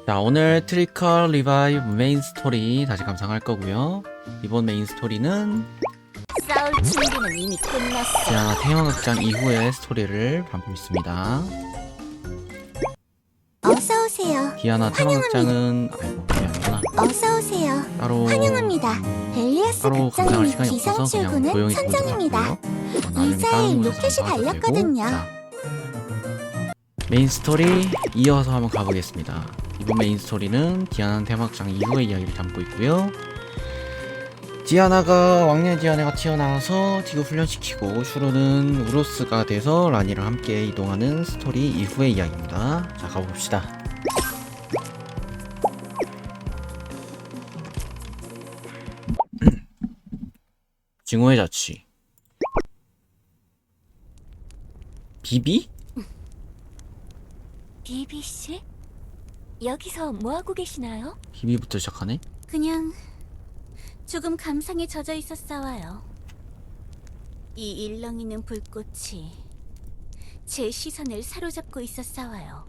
자, 오늘 트리컬 리바이브 메인 스토리 다시 감상할 거고요. 이번 메인 스토리는 싸울 준비는 이미 끝났어. 디아나 테마극장 이후의 스토리를 담고 있습니다. 어서 오세요. 디아나 테마극장은 그게 아니구나. 어서 오세요. 따로 환영합니다. 벨리아스 감상할 극장님 시간이 기상 없어서 그냥 출구는 조용히 보지 선정입니다. 같고요. 나중에 이사에 다른 곳에서 로켓이 봐도 되고. 달렸거든요. 자, 메인 스토리 이어서 한번 가보겠습니다. 이번 메인 스토리는 디아나 테마극장 이후의 이야기를 담고 있고요. 디아나가 왕년 디아나가 튀어나와서 디그 훈련시키고 슈로는 우로스가 돼서 라니랑 함께 이동하는 스토리 이후의 이야기입니다. 자, 가봅시다. 증오의 자취. 비비? 비비 씨? 여기서 뭐 하고 계시나요? 비비부터 시작하네? 그냥 조금 감상에 젖어 있었어요. 이 일렁이는 불꽃이 제 시선을 사로잡고 있었어요.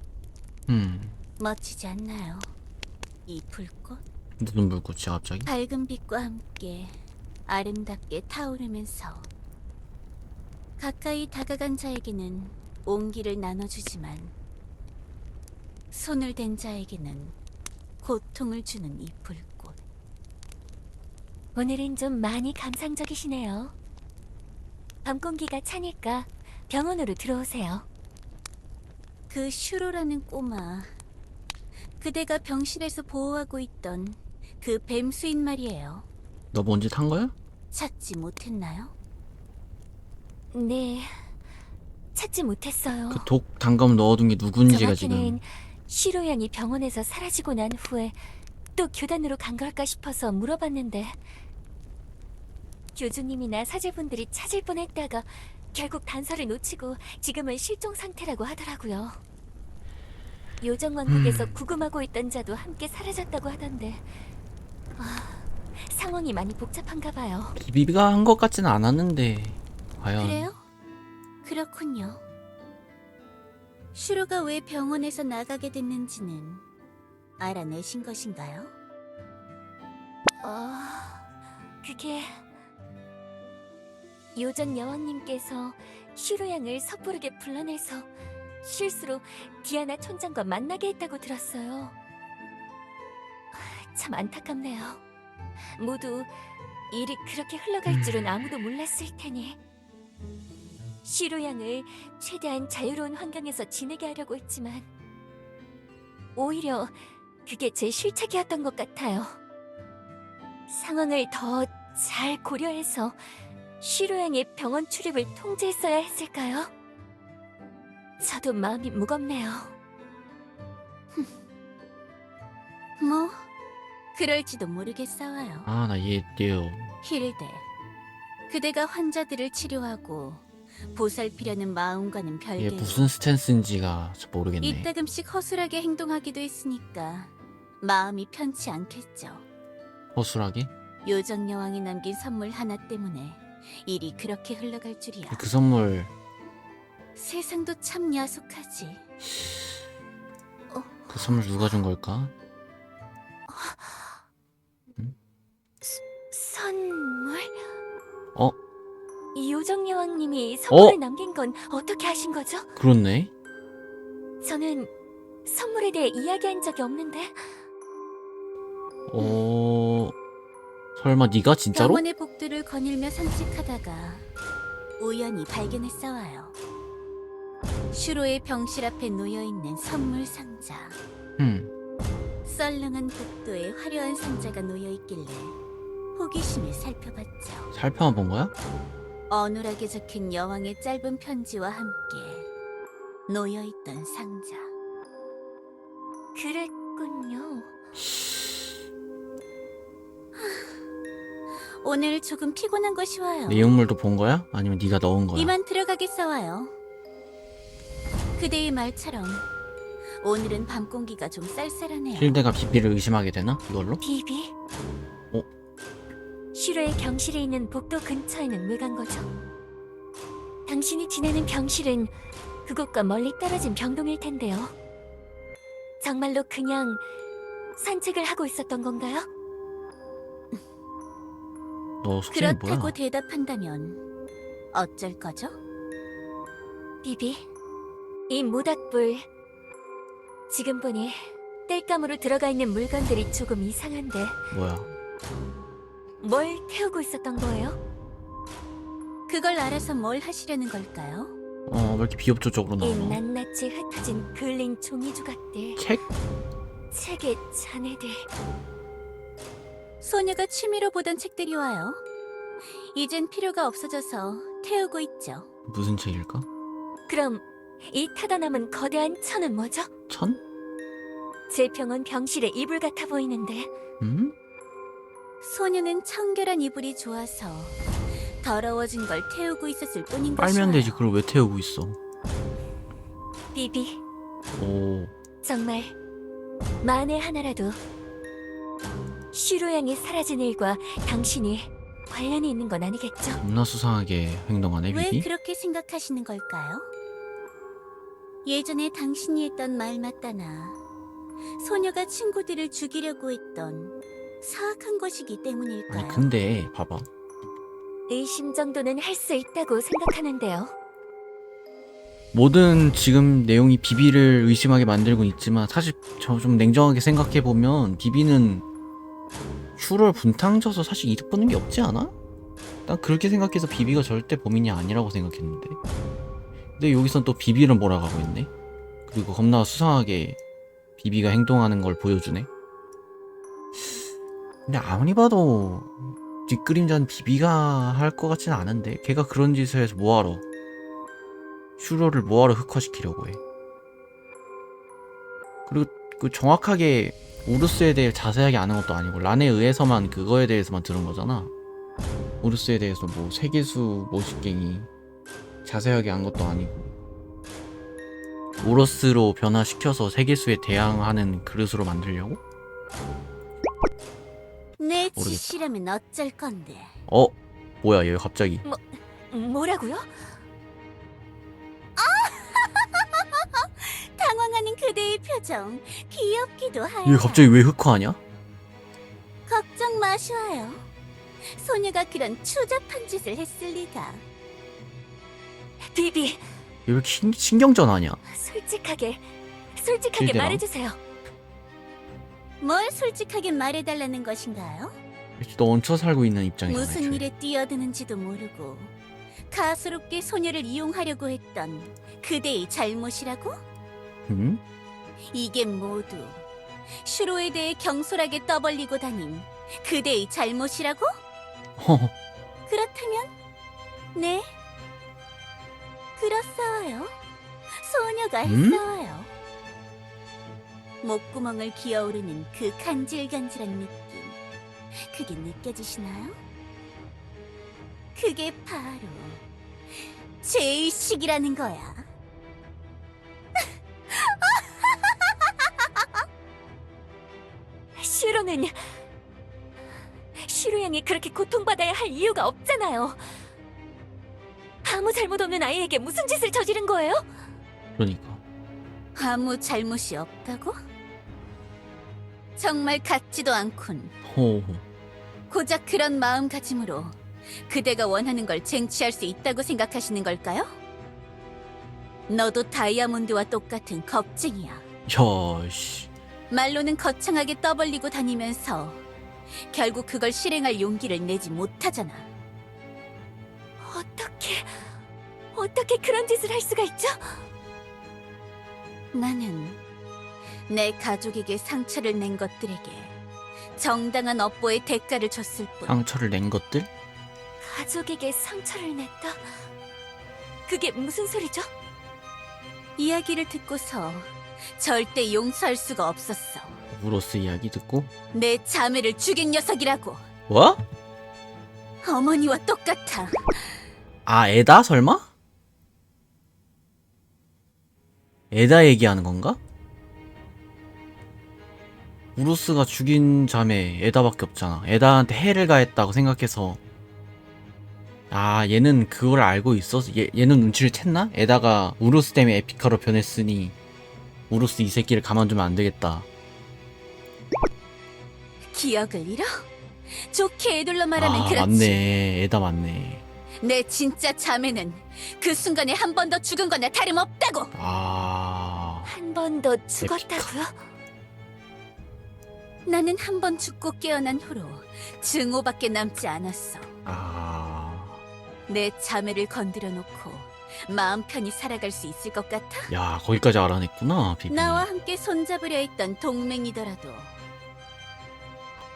멋지지 않나요? 이 불꽃? 무슨 불꽃이야 갑자기? 밝은 빛과 함께 아름답게 타오르면서 가까이 다가간 자에게는 온기를 나눠주지만 손을 댄 자에게는 고통을 주는 이 불꽃. 오늘은 좀 많이 감상적이시네요. 밤 공기가 차니까 병원으로 들어오세요. 그 슈로라는 꼬마, 그대가 병실에서 보호하고 있던 그 뱀수인 말이에요. 너 뭔 짓 한 거야? 찾지 못했나요? 네, 찾지 못했어요. 그 독 단검 넣어둔 게 누군지가 지금. 정확히는 시로 양이 병원에서 사라지고 난 후에 또 교단으로 간 걸까 싶어서 물어봤는데 교주님이나 사제분들이 찾을 뻔했다가 결국 단서를 놓치고 지금은 실종 상태라고 하더라고요. 요정왕국에서 구금하고 있던 자도 함께 사라졌다고 하던데 상황이 많이 복잡한가 봐요. 비비가 한 것 같지는 않았는데 과연. 그래요? 그렇군요. 슈로가 왜 병원에서 나가게 됐는지는 알아내신 것인가요? 그게 요정 여왕님께서 슈로 양을 섣부르게 불러내서 실수로 디아나 촌장과 만나게 했다고 들었어요. 참 안타깝네요. 모두 일이 그렇게 흘러갈 줄은 아무도 몰랐을 테니. 슈로 양을 최대한 자유로운 환경에서 지내게 하려고 했지만 오히려 그게 제 실책이었던 것 같아요. 상황을 더 잘 고려해서 슈로 양의 병원 출입을 통제했어야 했을까요? 저도 마음이 무겁네요. 뭐 그럴지도 모르겠어요. 아, 나 이해돼요. 힐데, 그대가 환자들을 치료하고 보살피려는 마음과는 이게 별개로 무슨 스탠스인지가 잘 모르겠네. 이따금씩 허술하게 행동하기도 했으니까 마음이 편치 않겠죠. 허술하게? 요정 여왕이 남긴 선물 하나 때문에 일이 그렇게 흘러갈 줄이야. 그 선물 세상도 참 야속하지. 그 선물 누가 준 걸까? 선물? 어? 이 요정 여왕님이 선물을 남긴 건 어떻게 하신 거죠? 그렇네. 저는 선물에 대해 이야기한 적이 없는데. 설마 네가 진짜로? 병원의 복도를 거닐며 산책하다가 우연히 발견했어요. 슈로의 병실 앞에 놓여있는 선물 상자. 썰렁한 복도에 화려한 상자가 놓여있길래 호기심에 살펴봤죠. 살펴만 본 거야? 어눌하게 적힌 여왕의 짧은 편지와 함께 놓여있던 상자. 그랬군요. 오늘 조금 피곤한 것이 와요. 내용물도 본 거야? 아니면 네가 넣은 거야? 이만 들어가겠어와요. 그대의 말처럼 오늘은 밤 공기가 좀 쌀쌀하네요. 힐데가 비비를 의심하게 되나? 이걸로? 비비? 어? 슈로의 병실에 있는 복도 근처에는 왜 간 거죠? 당신이 지내는 병실은 그곳과 멀리 떨어진 병동일 텐데요. 정말로 그냥 산책을 하고 있었던 건가요? 너 속셈이 그렇다고 뭐야? 대답한다면 어쩔 거죠? 비비, 이 모닥불 지금 보니 땔감으로 들어가 있는 물건들이 조금 이상한데 뭐야? 뭘 태우고 있었던 거예요? 그걸 알아서 뭘 하시려는 걸까요? 왜 이렇게 비협조적으로 이 나오나? 낱낱이 흩어진 글린 종이 조각들, 책? 책의 잔해들. 소녀가 취미로 보던 책들이 와요. 이젠 필요가 없어져서 태우고 있죠. 무슨 책일까? 그럼 이 타다 남은 거대한 천은 뭐죠? 천? 제 병원 병실의 이불 같아 보이는데 소녀는 청결한 이불이 좋아서 더러워진 걸 태우고 있었을 뿐인 빨면 것이에요. 되지. 그걸 왜 태우고 있어? 비비, 오, 정말 만에 하나라도 슈로양이 사라진 일과 당신이 관련이 있는 건 아니겠죠? 겁나 수상하게 행동하네 왜 비비. 그렇게 생각하시는 걸까요? 예전에 당신이 했던 말 맞다나 소녀가 친구들을 죽이려고 했던 사악한 것이기 때문일까요? 아니 근데 봐봐. 의심 정도는 할 수 있다고 생각하는데요. 모든 지금 내용이 비비를 의심하게 만들고 있지만 사실 저 좀 냉정하게 생각해 보면 비비는 슈를 분탕져서 사실 이득 보는 게 없지 않아? 난 그렇게 생각해서 비비가 절대 범인이 아니라고 생각했는데. 근데 여기선 또 비비를 몰아가고 있네. 그리고 겁나 수상하게 비비가 행동하는 걸 보여주네. 근데 아무리 봐도 뒷그림자는 비비가 할 것 같진 않은데. 걔가 그런 짓을 해서 뭐하러 슈로를 뭐하러 흑화시키려고 해. 그리고 그 정확하게 우루스에 대해 자세하게 아는 것도 아니고 란에 의해서만 그거에 대해서만 들은 거잖아. 우루스에 대해서 뭐 세계수 모식갱이 자세하게 안 것도 아니고 우루스로 변화시켜서 세계수에 대항하는 그릇으로 만들려고? 내 모르겠다. 짓이라면 어쩔 건데. 뭐야 얘 갑자기. 뭐라고요? 당황하는 그대의 표정 귀엽기도 하여. 얘 갑자기 왜 흑화하냐? 걱정 마셔요. 소녀가 그런 추잡한 짓을 했을 리가. 비비, 얘 왜 이렇게 신경전하냐? 솔직하게 실대랑? 말해주세요. 뭘 솔직하게 말해달라는 것인가요? 너 얹혀 살고 있는 입장이잖아. 무슨 애초에. 일에 뛰어드는지도 모르고 가소롭게 소녀를 이용하려고 했던 그대의 잘못이라고? 응? 이게 모두 슈로에 대해 경솔하게 떠벌리고 다닌 그대의 잘못이라고? 허허. 그렇다면 네, 그렇사와요. 소녀가 했사와요. 목구멍을 기어오르는 그 간질간질한 느낌, 그게 느껴지시나요? 그게 바로 죄의식이라는 거야. 슈로양이 그렇게 고통받아야 할 이유가 없잖아요. 아무 잘못 없는 아이에게 무슨 짓을 저지른 거예요? 그러니까. 아무 잘못이 없다고? 정말 같지도 않군. 호호. 고작 그런 마음가짐으로 그대가 원하는 걸 쟁취할 수 있다고 생각하시는 걸까요? 너도 다이아몬드와 똑같은 겁쟁이야. 야, 씨. 말로는 거창하게 떠벌리고 다니면서 결국 그걸 실행할 용기를 내지 못하잖아. 어떻게 그런 짓을 할 수가 있죠? 나는 내 가족에게 상처를 낸 것들에게 정당한 업보의 대가를 줬을 뿐. 상처를 낸 것들? 가족에게 상처를 냈다? 그게 무슨 소리죠? 이야기를 듣고서 절대 용서할 수가 없었어. 우로스 이야기 듣고? 내 자매를 죽인 녀석이라고. 뭐? 어머니와 똑같아. 아, 에다 설마? 에다 얘기하는 건가? 우루스가 죽인 자매 에다밖에 없잖아. 에다한테 해를 가했다고 생각해서. 아, 얘는 그걸 알고 있어서 얘는 눈치를 챘나? 에다가 우루스 때문에 에피카로 변했으니 우루스 이 새끼를 가만두면 안 되겠다. 기억을 잃어? 좋게 애들로 말하면 아, 그렇지. 맞네. 에다 맞네. 내 진짜 자매는 그 순간에 한 번 더 죽은 거나 다름없다고. 아, 한 번 더 죽었다고요? 나는 한 번 죽고 깨어난 후로 증오밖에 남지 않았어. 아, 내 자매를 건드려 놓고 마음 편히 살아갈 수 있을 것 같아? 야, 거기까지 알아냈구나, 비비. 나와 함께 손잡으려 했던 동맹이더라도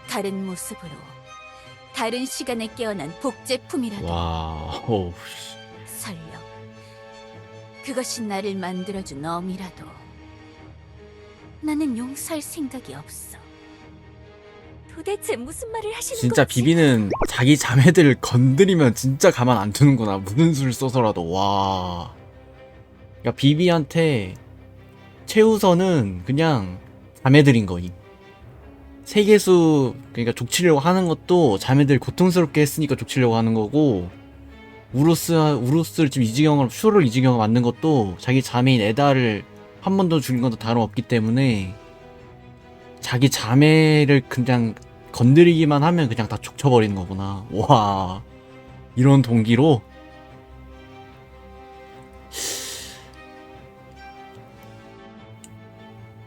다른 모습으로 다른 시간에 깨어난 복제품이라도 와, 오, 설령 그것이 나를 만들어준 엄이라도 나는 용서할 생각이 없어. 도대체 무슨 말을 하시는 진짜 거지? 비비는 자기 자매들 건드리면 진짜 가만 안 두는구나. 무슨 수를 써서라도. 와. 그러니까 비비한테 최우선은 그냥 자매들인 거임. 세계수 그러니까 족치려고 하는 것도 자매들 고통스럽게 했으니까 족치려고 하는 거고, 우루스를 지금 이지경으로 슈를 이지경으로 만든 것도 자기 자매인 에다를 한 번 더 죽인 것도 다름없기 때문에 자기 자매를 그냥 건드리기만 하면 그냥 다 족쳐버리는 거구나. 와, 이런 동기로.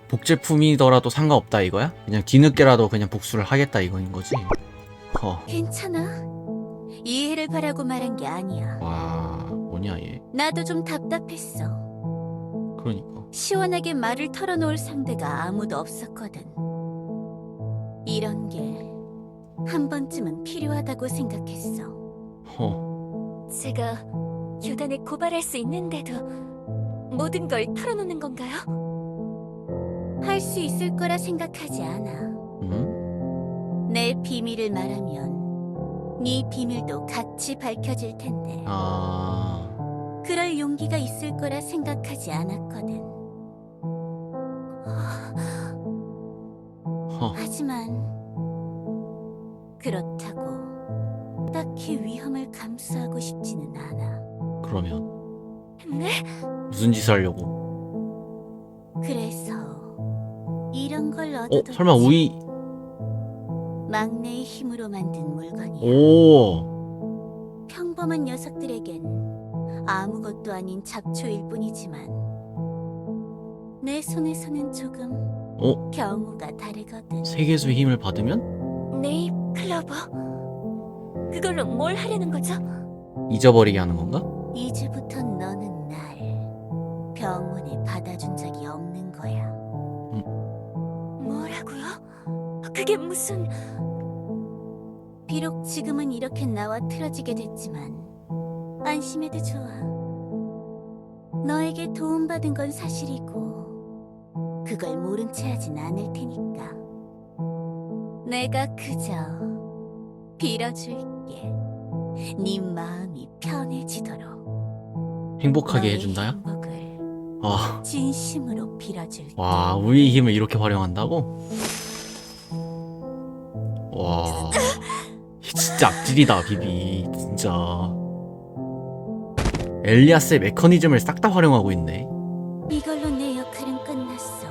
복제품이더라도 상관없다 이거야? 그냥 뒤늦게라도 그냥 복수를 하겠다 이거인 거지? 괜찮아. 이해를 바라고 말한 게 아니야. 와, 뭐냐 얘. 나도 좀 답답했어. 그러니까. 시원하게 말을 털어놓을 상대가 아무도 없었거든. 이런 게 한 번쯤은 필요하다고 생각했어. 제가 교단에 고발할 수 있는데도 모든 걸 털어놓는 건가요? 할 수 있을 거라 생각하지 않아. 응? 내 비밀을 말하면 네 비밀도 같이 밝혀질 텐데 아, 그럴 용기가 있을 거라 생각하지 않았거든. 하지만 그렇다고 딱히 위험을 감수하고 싶지는 않아. 그러면 네? 무슨 짓을 하려고? 그래서 이런 걸 얻어뒀지. 설마 우이. 막내의 힘으로 만든 물건이야. 오, 평범한 녀석들에겐 아무것도 아닌 잡초일 뿐이지만 내 손에서는 조금 경우가 다르거든. 세계수의 힘을 받으면 네잎 클로버. 그걸로 뭘 하려는 거죠? 잊어버리게 하는 건가? 이제부터 너는 날 병원에 받아준 적이 없는 거야. 뭐라고요? 그게 무슨... 비록 지금은 이렇게 나와 틀어지게 됐지만 안심해도 좋아. 너에게 도움받은 건 사실이고 그걸 모른 채 하진 않을 테니까. 내가 그저 빌어줄게. 네 마음이 편해지도록. 행복하게 너의 해준다야? 행복을 아, 진심으로 빌어줄게. 와, 우이의 힘을 이렇게 활용한다고? 와, 진짜 악질이다 비비. 진짜 엘리아스의 메커니즘을 싹 다 활용하고 있네. 이걸로 내 역할은 끝났어.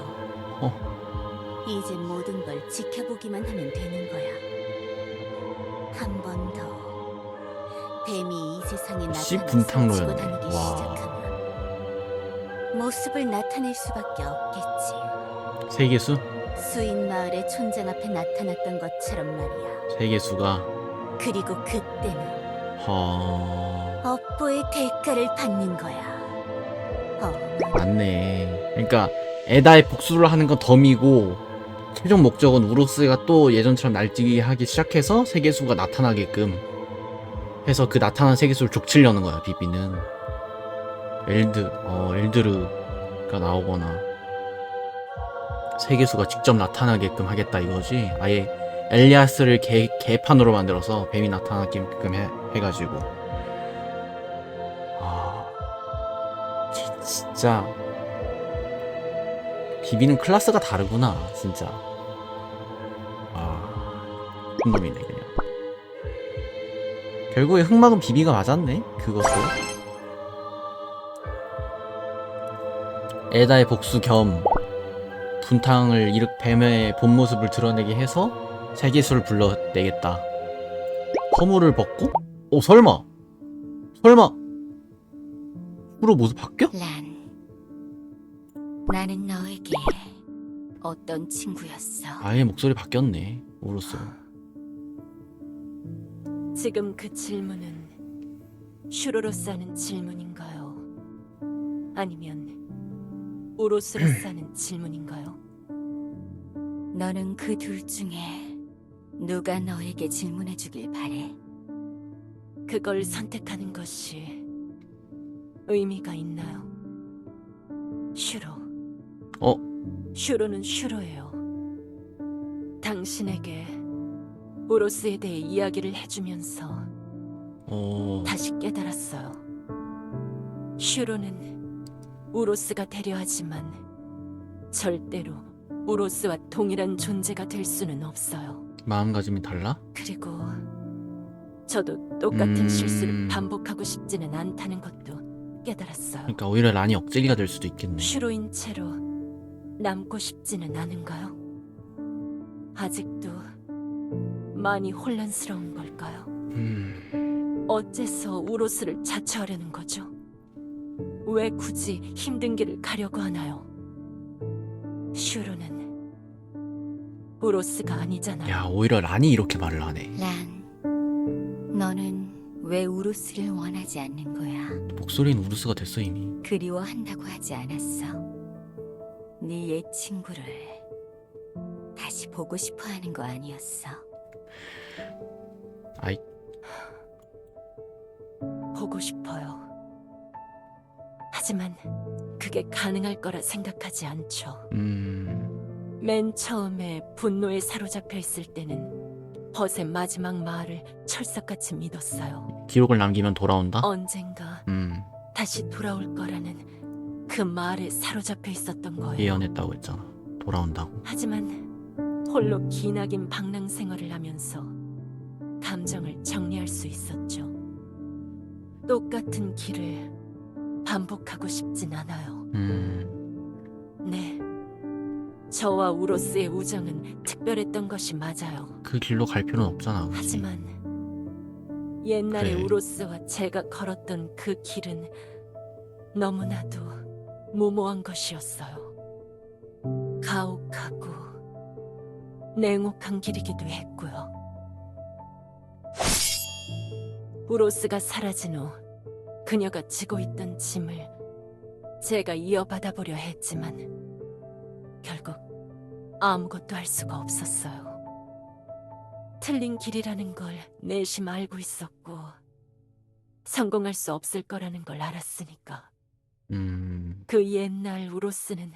이제 모든 걸 지켜보기만 하면 되는 거야. 한 번 더 뱀이 이 세상에 씨, 나타나서 분탕로였네. 치고 다니기 와. 시작하면 모습을 나타낼 수밖에 없겠지. 세계수? 수인 마을의 촌장 앞에 나타났던 것처럼 말이야. 세계수가 그리고 그때는 업보의 대가를 받는 거야. 맞네. 그러니까 에다의 복수를 하는 건 덤이고 최종 목적은 우로스가 또 예전처럼 날뛰기 하기 시작해서 세계수가 나타나게끔 해서 그 나타난 세계수를 족치려는 거야 비비는. 엘드르가 나오거나 세계수가 직접 나타나게끔 하겠다 이거지. 아예 엘리아스를 개판으로 만들어서 뱀이 나타나게끔 해가지고. 진짜 비비는 클래스가 다르구나 진짜. 나쁜 놈이네 그냥. 결국에 흑막은 비비가 맞았네 그것도. 에다의 복수 겸 분탕을 뱀의 본 모습을 드러내게 해서 세계수를 불러내겠다. 허물을 벗고? 설마 슈로 모습 바뀌어? 란, 나는 너에게 어떤 친구였어? 아예 목소리 바뀌었네. 우로스. 지금 그 질문은 슈로로스 하는 질문인가요? 아니면 우로스로스 하는 질문인가요? 너는 그 둘 중에 누가 너에게 질문해 주길 바래? 그걸 선택하는 것이 의미가 있나요? 슈로. 어? 슈로는 슈로예요. 당신에게 우로스에 대해 이야기를 해주면서 다시 깨달았어요. 슈로는 우로스가 되려 하지만 절대로 우로스와 동일한 존재가 될 수는 없어요. 마음가짐이 달라? 그리고 저도 똑같은 실수를 반복하고 싶지는 않다는 것도 깨달았어요. 그러니까 오히려 란이 억제기가 될 수도 있겠네. 슈로인 채로 남고 싶지는 않은가요? 아직도 많이 혼란스러운 걸까요? 어째서 우로스를 자처하려는 거죠? 왜 굳이 힘든 길을 가려고 하나요? 슈로는 우로스가 아니잖아요. 야, 오히려 란이 이렇게 말을 하네. 란, 너는 왜 우루스를 원하지 않는 거야? 목소리는 우루스가 됐어 이미. 그리워한다고 하지 않았어. 네 옛 친구를 다시 보고 싶어 하는 거 아니었어. 아이, 보고 싶어요. 하지만 그게 가능할 거라 생각하지 않죠. 맨 처음에 분노에 사로잡혀 있을 때는 벗의 마지막 말을 철석같이 믿었어요. 기록을 남기면 돌아온다? 언젠가 다시 돌아올 거라는 그 말에 사로잡혀 있었던 거예요. 예언했다고 했잖아. 돌아온다고. 하지만 홀로 기나긴 방랑 생활을 하면서 감정을 정리할 수 있었죠. 똑같은 길을 반복하고 싶진 않아요. 네, 저와 우로스의 우정은 특별했던 것이 맞아요. 그 길로 갈 필요는 없잖아. 그치? 하지만 옛날에 그래. 우로스와 제가 걸었던 그 길은 너무나도 무모한 것이었어요. 가혹하고 냉혹한 길이기도 했고요. 우로스가 사라진 후 그녀가 지고 있던 짐을 제가 이어받아 보려 했지만 결국 아무것도 할 수가 없었어요. 틀린 길이라는 걸 내심 알고 있었고 성공할 수 없을 거라는 걸 알았으니까. 그 옛날 우로스는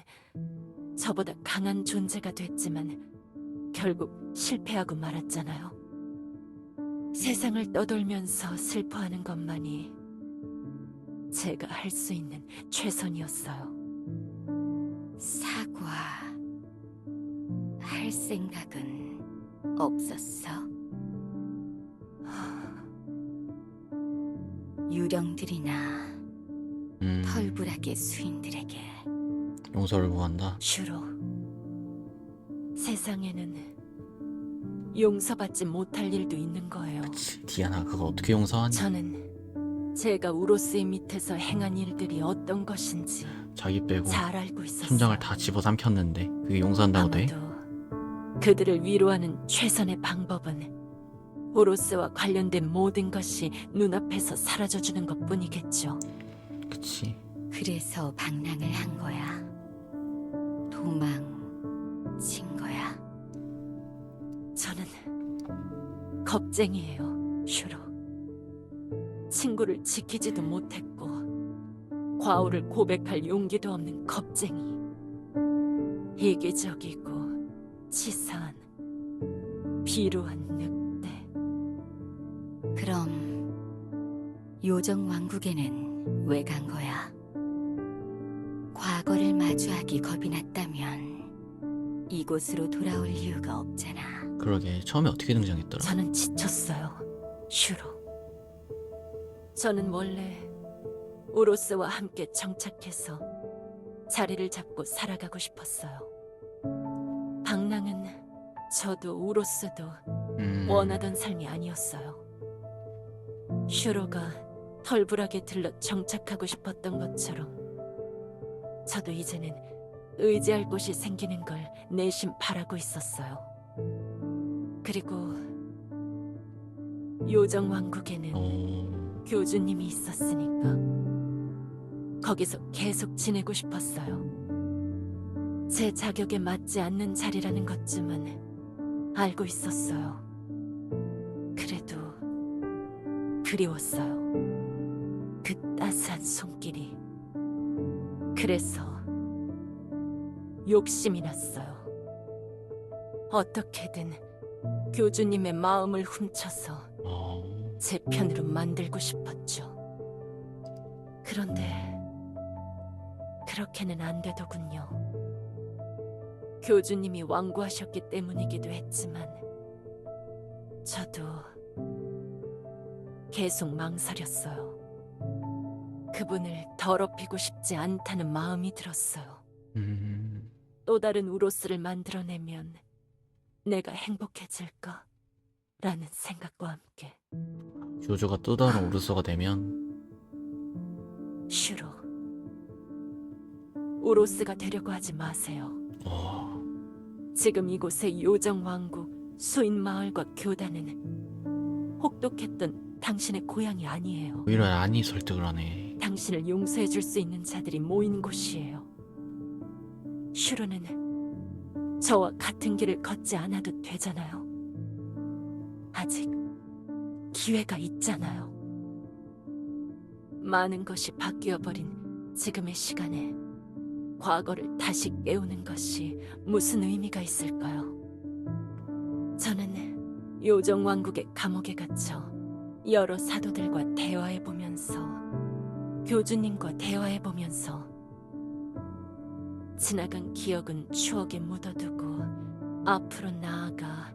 저보다 강한 존재가 됐지만 결국 실패하고 말았잖아요. 세상을 떠돌면서 슬퍼하는 것만이 제가 할 수 있는 최선이었어요. 사과할 생각은 없었어? 유령들이나 털불악의 수인들에게. 용서를 구한다. 슈로, 세상에는 용서받지 못할 일도 있는 거예요. 그치, 디아나 그걸 어떻게 용서하니? 저는 제가 우로스의 밑에서 행한 일들이 어떤 것인지 자기 빼고 잘 알고 있었어요. 천장을 다 집어삼켰는데 그게 용서한다고 돼? 아마도 그들을 위로하는 최선의 방법은 우로스와 관련된 모든 것이 눈앞에서 사라져주는 것뿐이겠죠. 그치. 그래서 방랑을 한 거야. 도망친 거야. 저는 겁쟁이에요, 슈로. 친구를 지키지도 못했고 과오를 고백할 용기도 없는 겁쟁이. 이기적이고 치사한 비루한 늑대. 그럼 요정 왕국에는 왜 간 거야? 과거를 마주하기 겁이 났다면 이곳으로 돌아올 이유가 없잖아. 그러게 처음에 어떻게 등장했더라? 저는 지쳤어요, 슈로. 저는 원래 우로스와 함께 정착해서 자리를 잡고 살아가고 싶었어요. 방랑은 저도 우로스도 음. 원하던 삶이 아니었어요. 슈로가 털불하게 들러 정착하고 싶었던 것처럼 저도 이제는 의지할 곳이 생기는 걸 내심 바라고 있었어요. 그리고 요정왕국에는 교주님이 있었으니까 거기서 계속 지내고 싶었어요. 제 자격에 맞지 않는 자리라는 것쯤은 알고 있었어요. 그래도 그리웠어요. 그 따스한 손길이. 그래서 욕심이 났어요. 어떻게든 교주님의 마음을 훔쳐서 제 편으로 만들고 싶었죠. 그런데 그렇게는 안 되더군요. 교주님이 완고하셨기 때문이기도 했지만 저도 계속 망설였어요. 그분을 더럽히고 싶지 않다는 마음이 들었어요. 또 다른 우로스를 만들어내면 내가 행복해질까? 라는 생각과 함께 교주가 또 다른 우르스가 되면 슈로, 우로스가 되려고 하지 마세요. 지금 이곳의 요정왕국, 수인마을과 교단은 혹독했던 당신의 고향이 아니에요. 오히려 안이 설득을 하네. 당신을 용서해줄 수 있는 자들이 모인 곳이에요. 슈로는 저와 같은 길을 걷지 않아도 되잖아요. 아직 기회가 있잖아요. 많은 것이 바뀌어버린 지금의 시간에 과거를 다시 깨우는 것이 무슨 의미가 있을까요? 저는 요정왕국의 감옥에 갇혀 여러 사도들과 대화해보면서 교주님과 대화해보면서 지나간 기억은 추억에 묻어두고 앞으로 나아가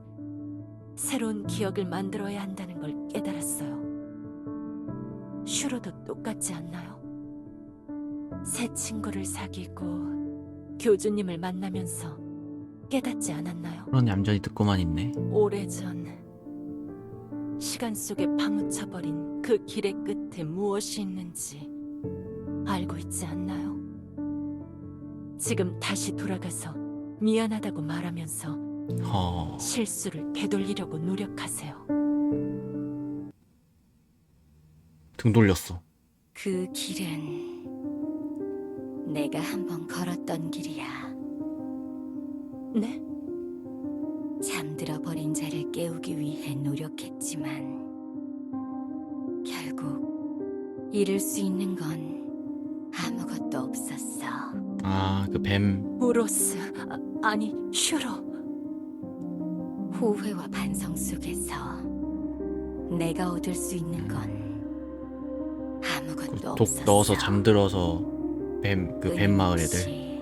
새로운 기억을 만들어야 한다는 걸 깨달았어요. 슈로도 똑같지 않나요? 새 친구를 사귀고 교주님을 만나면서 깨닫지 않았나요? 그런 얌전히 듣고만 있네. 오래전 시간 속에 파묻혀버린 그 길의 끝에 무엇이 있는지 알고 있지 않나요? 지금 다시 돌아가서 미안하다고 말하면서 실수를 되돌리려고 노력하세요. 등 돌렸어. 그 길은 내가 한번 걸었던 길이야. 네? 잠들어 버린 자를 깨우기 위해 노력했지만 결국 잃을 수 있는 건 아무것도 없었어. 아, 그 뱀. 우로스, 아니 슈로. 후회와 반성 속에서 내가 얻을 수 있는 건 아무것도 독 없었어. 넣어서 잠들어서 그 뱀 마을 애들. 끊임없이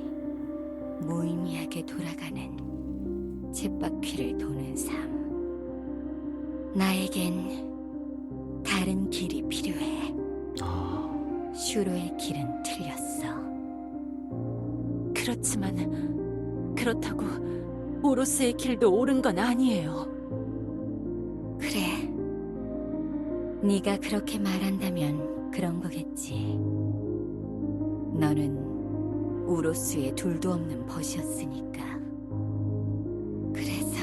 무의미하게 돌아가는 쳇바퀴를 도는 삶. 나에겐 다른 길이 필요해. 슈로의 길은 틀렸어. 그렇지만 그렇다고 우로스의 길도 옳은 건 아니에요. 그래. 네가 그렇게 말한다면 그런 거겠지. 너는 우로스의 둘도 없는 벗이었으니까. 그래서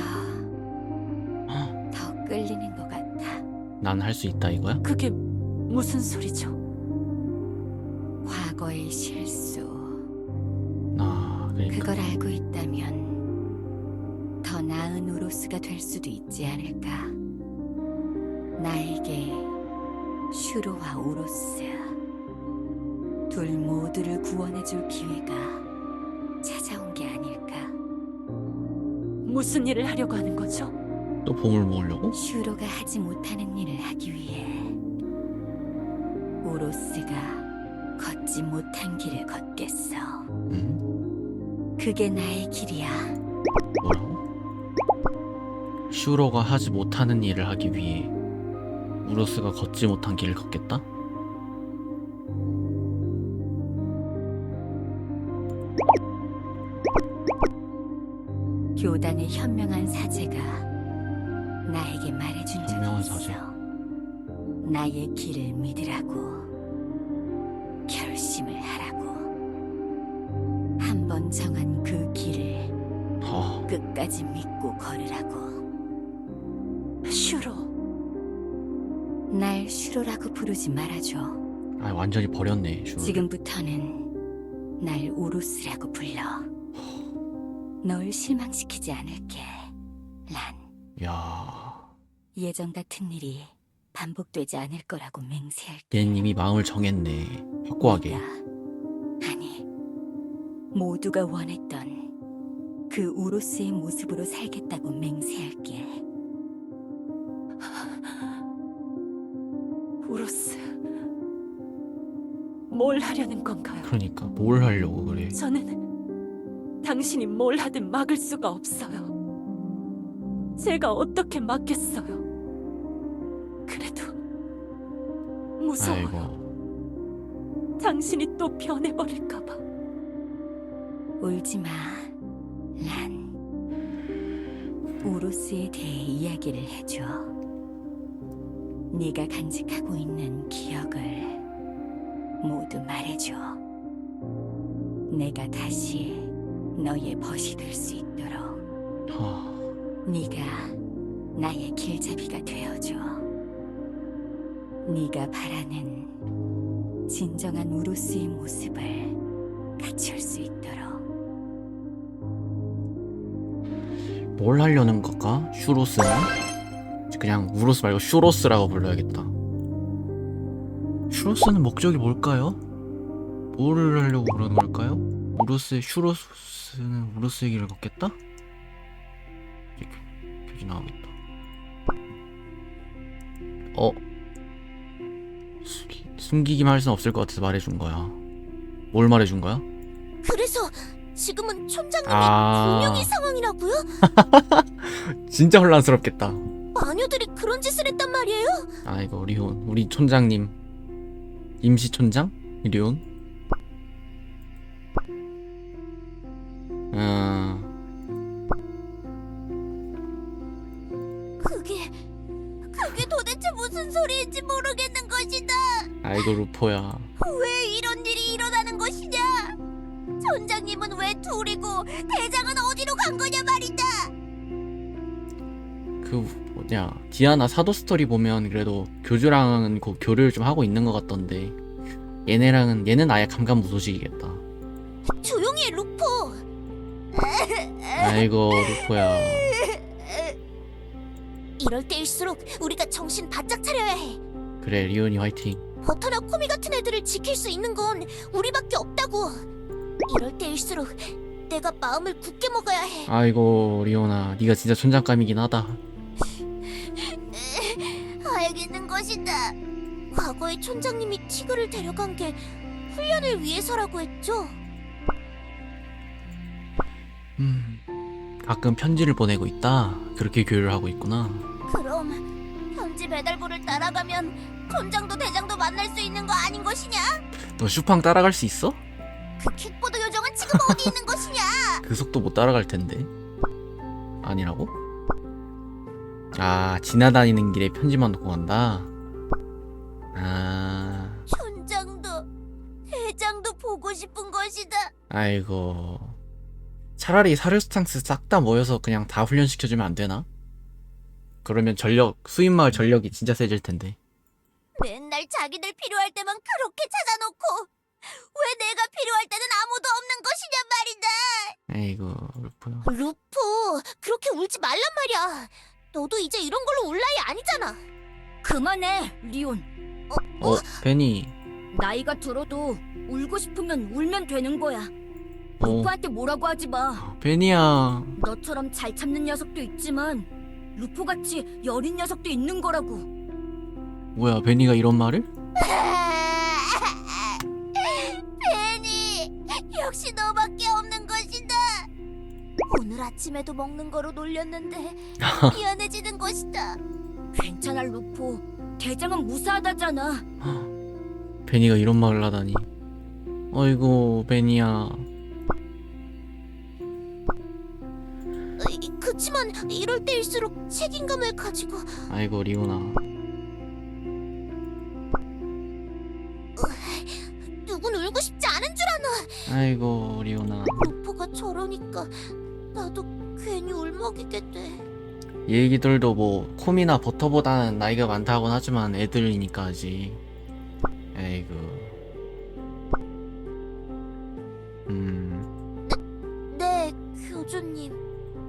더 끌리는 것 같아. 난 할 수 있다 이거야? 그게 무슨 소리죠? 과거의 실수. 그러니까. 그걸 알고 있다면 더 나은 우로스가 될 수도 있지 않을까. 나에게 슈로와 우로스 둘 모두를 구원해줄 기회가 찾아온 게 아닐까. 무슨 일을 하려고 하는 거죠? 또 보물 모으려고? 슈로가 하지 못하는 일을 하기 위해 우로스가 걷지 못한 길을 걷겠어. 그게 나의 길이야. 뭐라고? 슈로가 하지 못하는 일을 하기 위해 우로스가 걷지 못한 길을 걷겠다? 교단의 현명한 사제가 나에게 말해준 현명한 적이 사제. 있어. 나의 길을 믿으라고, 결심을 하라고. 한 번 정한 그 길을 끝까지 믿고 걸으라고. 슈로, 날 슈로라고 부르지 말아줘. 아 완전히 버렸네. 슈. 지금부터는 날 우루스라고 불러. 널 실망시키지 않을게, 란. 야. 예전 같은 일이 반복되지 않을 거라고 맹세할게. 얘는 이미 마음을 정했네. 확고하게. 네가, 아니, 모두가 원했던 그 우루스의 모습으로 살겠다고 맹세할게. 우루스, 뭘 하려는 건가요? 그러니까 뭘 하려고 그래. 저는 당신이 뭘 하든 막을 수가 없어요. 제가 어떻게 막겠어요? 그래도 무서워요. 아이고. 당신이 또 변해버릴까봐. 울지 마, 란. 우루스에 대해 이야기를 해줘. 네가 간직하고 있는 기억을 모두 말해줘. 내가 다시 너의 벗이 될 수 있도록. 네가 나의 길잡이가 되어줘. 네가 바라는 진정한 우루스의 모습을 갖출 수 있도록. 뭘 하려는 걸까? 슈로스는? 그냥 우로스 말고 슈로스라고 불러야겠다. 슈로스는 목적이 뭘까요? 뭐를 하려고 그러는 걸까요? 슈로스는 우로스의 길을 걷겠다? 이제 표지 나오겠다. 숨기기만 할 순 없을 것 같아서 말해준 거야. 뭘 말해준 거야? 그래서 지금은 촌장님이 아. 분명히 상황이라고요? 진짜 혼란스럽겠다. 마녀들이 그런 짓을 했단 말이에요? 아이고 리온, 우리 촌장님, 임시 촌장 리온. 그게 도대체 무슨 소리인지 모르겠는 것이다. 아이고 루포야. 왜 이런 일이 일어나는 것이냐? 촌장님은 왜 둘이고 대장은 어디로 간 거냐 말이다. 그 뭐냐, 디아나 사도 스토리 보면 그래도 교주랑은 교류를 좀 하고 있는 것 같던데 얘는 아예 감감무소식이겠다. 조용히 해, 루포. 아이고 루포야. 이럴 때일수록 우리가 정신 바짝 차려야 해. 그래 리온이 화이팅. 버터나 코미 같은 애들을 지킬 수 있는 건 우리밖에 없다고. 이럴 때일수록 내가 마음을 굳게 먹어야 해. 아이고 리온아, 네가 진짜 촌장감이긴 하다. 알겠는 것이다. 과거에 촌장님이 티그를 데려간 게 훈련을 위해서라고 했죠? 가끔 편지를 보내고 있다. 그렇게 교류를 하고 있구나. 그럼 편지 배달부를 따라가면 촌장도 대장도 만날 수 있는 거 아닌 것이냐? 너 슈팡 따라갈 수 있어? 그 킥보드 요정은 지금 어디 있는 것이냐? 그 속도 못 따라갈 텐데. 아니라고? 아, 지나다니는 길에 편지만 놓고 간다. 아, 촌장도 대장도 보고 싶은 것이다. 아이고. 차라리 사르스탕스 싹 다 모여서 그냥 다 훈련시켜주면 안 되나? 그러면 수인마을 전력이 진짜 세질 텐데. 맨날 자기들 필요할 때만 그렇게 찾아놓고 왜 내가 필요할 때는 아무도 없는 것이냐 말이다. 아이고, 루포야. 루포, 그렇게 울지 말란 말이야. 너도 이제 이런 걸로 울 나이 아니잖아. 그만해, 리온. 베니. 나이가 들어도 울고 싶으면 울면 되는 거야. 루포한테 뭐라고 하지 마. 베니야. 너처럼 잘 참는 녀석도 있지만 루포같이 여린 녀석도 있는 거라고. 뭐야, 베니가 이런 말을? 베니, 역시 너밖에 없는 것이다. 오늘 아침에도 먹는 거로 놀렸는데 미안해지는 것이다. 괜찮아, 루포. 대장은 무사하다잖아. 베니가 이런 말을 하다니. 어이구, 베니야. 하지만 이럴 때일수록 책임감을 가지고 아이고 리오나. 누군 울고 싶지 않은 줄 아나. 아이고 리오나. 루퍼가 저러니까 나도 괜히 울먹이게 돼. 얘기들도 뭐 콤이나 버터보다는 나이가 많다곤 하지만 애들이니까 아직. 에이구. 네, 교주님.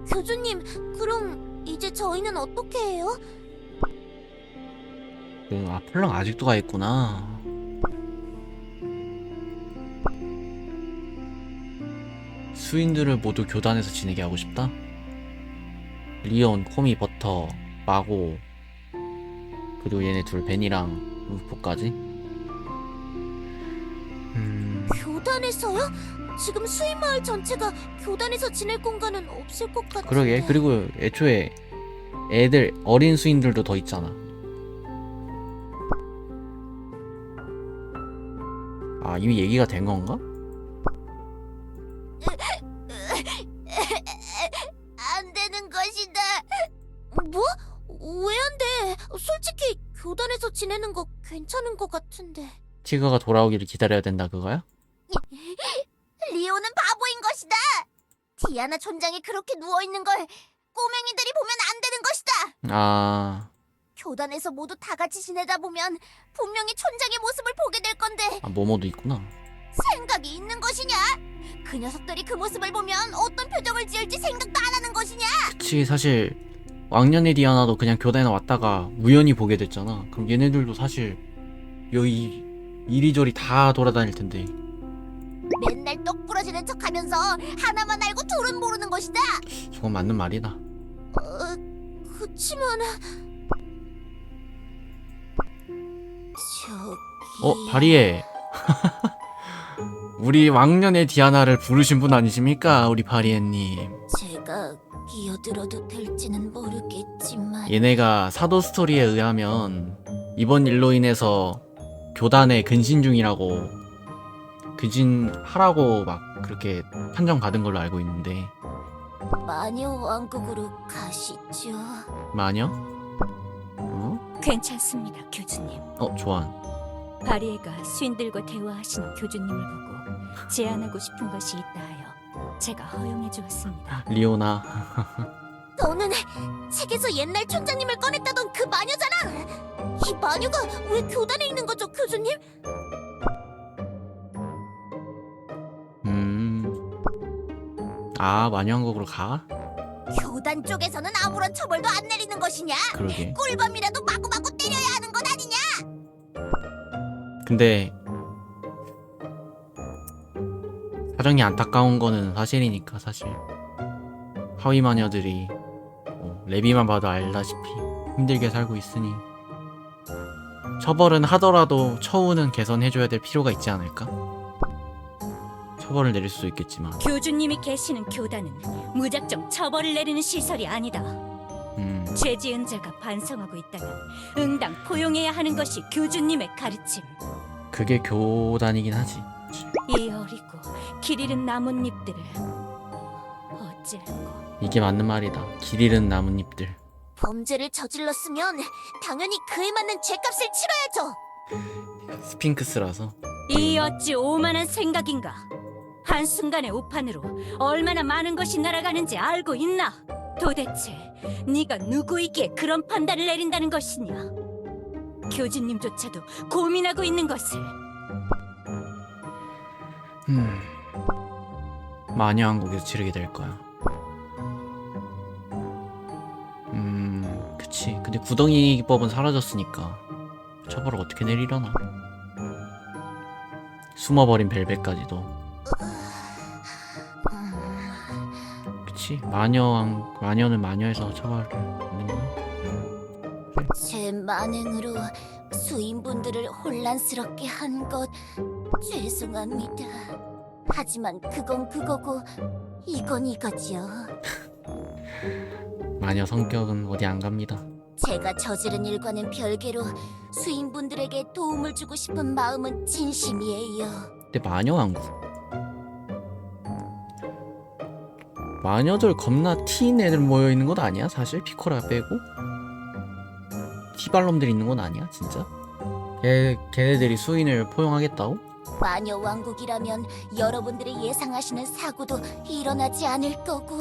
교주님, 그럼 이제 저희는 어떻게 해요? 펄렁 아직도 가 있구나. 수인들을 모두 교단에서 지내게 하고 싶다? 리온, 코미, 버터, 마고, 그리고 얘네 둘 베니랑 루포까지? 교단에서요? 지금 수인마을 전체가 교단에서 지낼 공간은 없을 것 같은데. 그러게. 그리고 애초에 애들 어린 수인들도 더 있잖아. 아 이미 얘기가 된 건가? 안 되는 것이다. 뭐? 왜 안 돼? 솔직히 교단에서 지내는 거 괜찮은 것 같은데. 티그가 돌아오기를 기다려야 된다 그거야? 리오는 바보인 것이다. 디아나 촌장이 그렇게 누워있는 걸 꼬맹이들이 보면 안 되는 것이다. 아... 교단에서 모두 다 같이 지내다 보면 분명히 촌장의 모습을 보게 될 건데 모모도 있구나. 생각이 있는 것이냐? 그 녀석들이 그 모습을 보면 어떤 표정을 지을지 생각도 안 하는 것이냐? 그치. 사실 왕년의 디아나도 그냥 교단에 왔다가 우연히 보게 됐잖아. 그럼 얘네들도 사실 여기 이리저리 다 돌아다닐 텐데. 맨날 똑 부러지는 척하면서 하나만 알고 둘은 모르는 것이다. 저건 맞는 말이다. 그치만 저기... 바리에 우리 왕년의 디아나를 부르신 분 아니십니까? 우리 바리에님. 제가 끼어들어도 될지는 모르겠지만 얘네가 사도 스토리에 의하면 이번 일로 인해서 교단에 근신 중이라고, 근신하라고 막 그렇게 판정받은 걸로 알고 있는데. 마녀 왕국으로 가시죠. 마녀? 어? 괜찮습니다, 교주님. 좋아. 바리에가 수인들과 대화하시는 교주님을 보고 제안하고 싶은 것이 있다 하여 제가 허용해 주었습니다. 리오나. 너는 책에서 옛날 촌장님을 꺼냈다던 그 마녀잖아. 이 마녀가 왜 교단에 있는 거죠, 교주님? 마녀왕국으로 가? 교단 쪽에서는 아무런 처벌도 안 내리는 것이냐? 그러게. 꿀밤이라도 마구마구 때려야 하는 것 아니냐? 근데 사정이 안타까운 거는 사실이니까. 사실 하위 마녀들이 레비만 봐도 알다시피 힘들게 살고 있으니 처벌은 하더라도 처우는 개선해줘야 될 필요가 있지 않을까? 처벌을 내릴 수도 있겠지만. 교주님이 계시는 교단은 무작정 처벌을 내리는 시설이 아니다. 죄 지은 자가 반성하고 있다면 응당 포용해야 하는 것이 교주님의 가르침. 그게 교단이긴 하지. 이 어리고 길 잃은 나뭇잎들을 어찌할꼬. 이게 맞는 말이다. 길 잃은 나뭇잎들. 범죄를 저질렀으면 당연히 그에 맞는 죄값을 치러야죠. 스핑크스라서. 이 어찌 오만한 생각인가? 한순간의 오판으로 얼마나 많은 것이 날아가는지 알고 있나? 도대체 네가 누구이기에 그런 판단을 내린다는 것이냐? 교주님조차도 고민하고 있는 것을. 마녀왕국에서 치르게 될 거야. 그치. 근데 구덩이 기법은 사라졌으니까 처벌을 어떻게 내리려나? 숨어버린 벨벳까지도. 그치. 마녀는 마녀에서 처벌을 받는 거야. 제 만행으로 수인분들을 혼란스럽게 한 것 죄송합니다. 하지만 그건 그거고 이건 이거지요. 마녀 성격은 어디 안 갑니다. 제가 저지른 일과는 별개로 수인분들에게 도움을 주고 싶은 마음은 진심이에요. 근데 마녀왕국 마녀들 겁나 튀인 애들 모여있는 건 아니야 사실? 피코라 빼고? 티발놈들 있는 건 아니야 진짜? 걔네들이 수인을 포용하겠다고? 마녀 왕국이라면 여러분들이 예상하시는 사고도 일어나지 않을 거고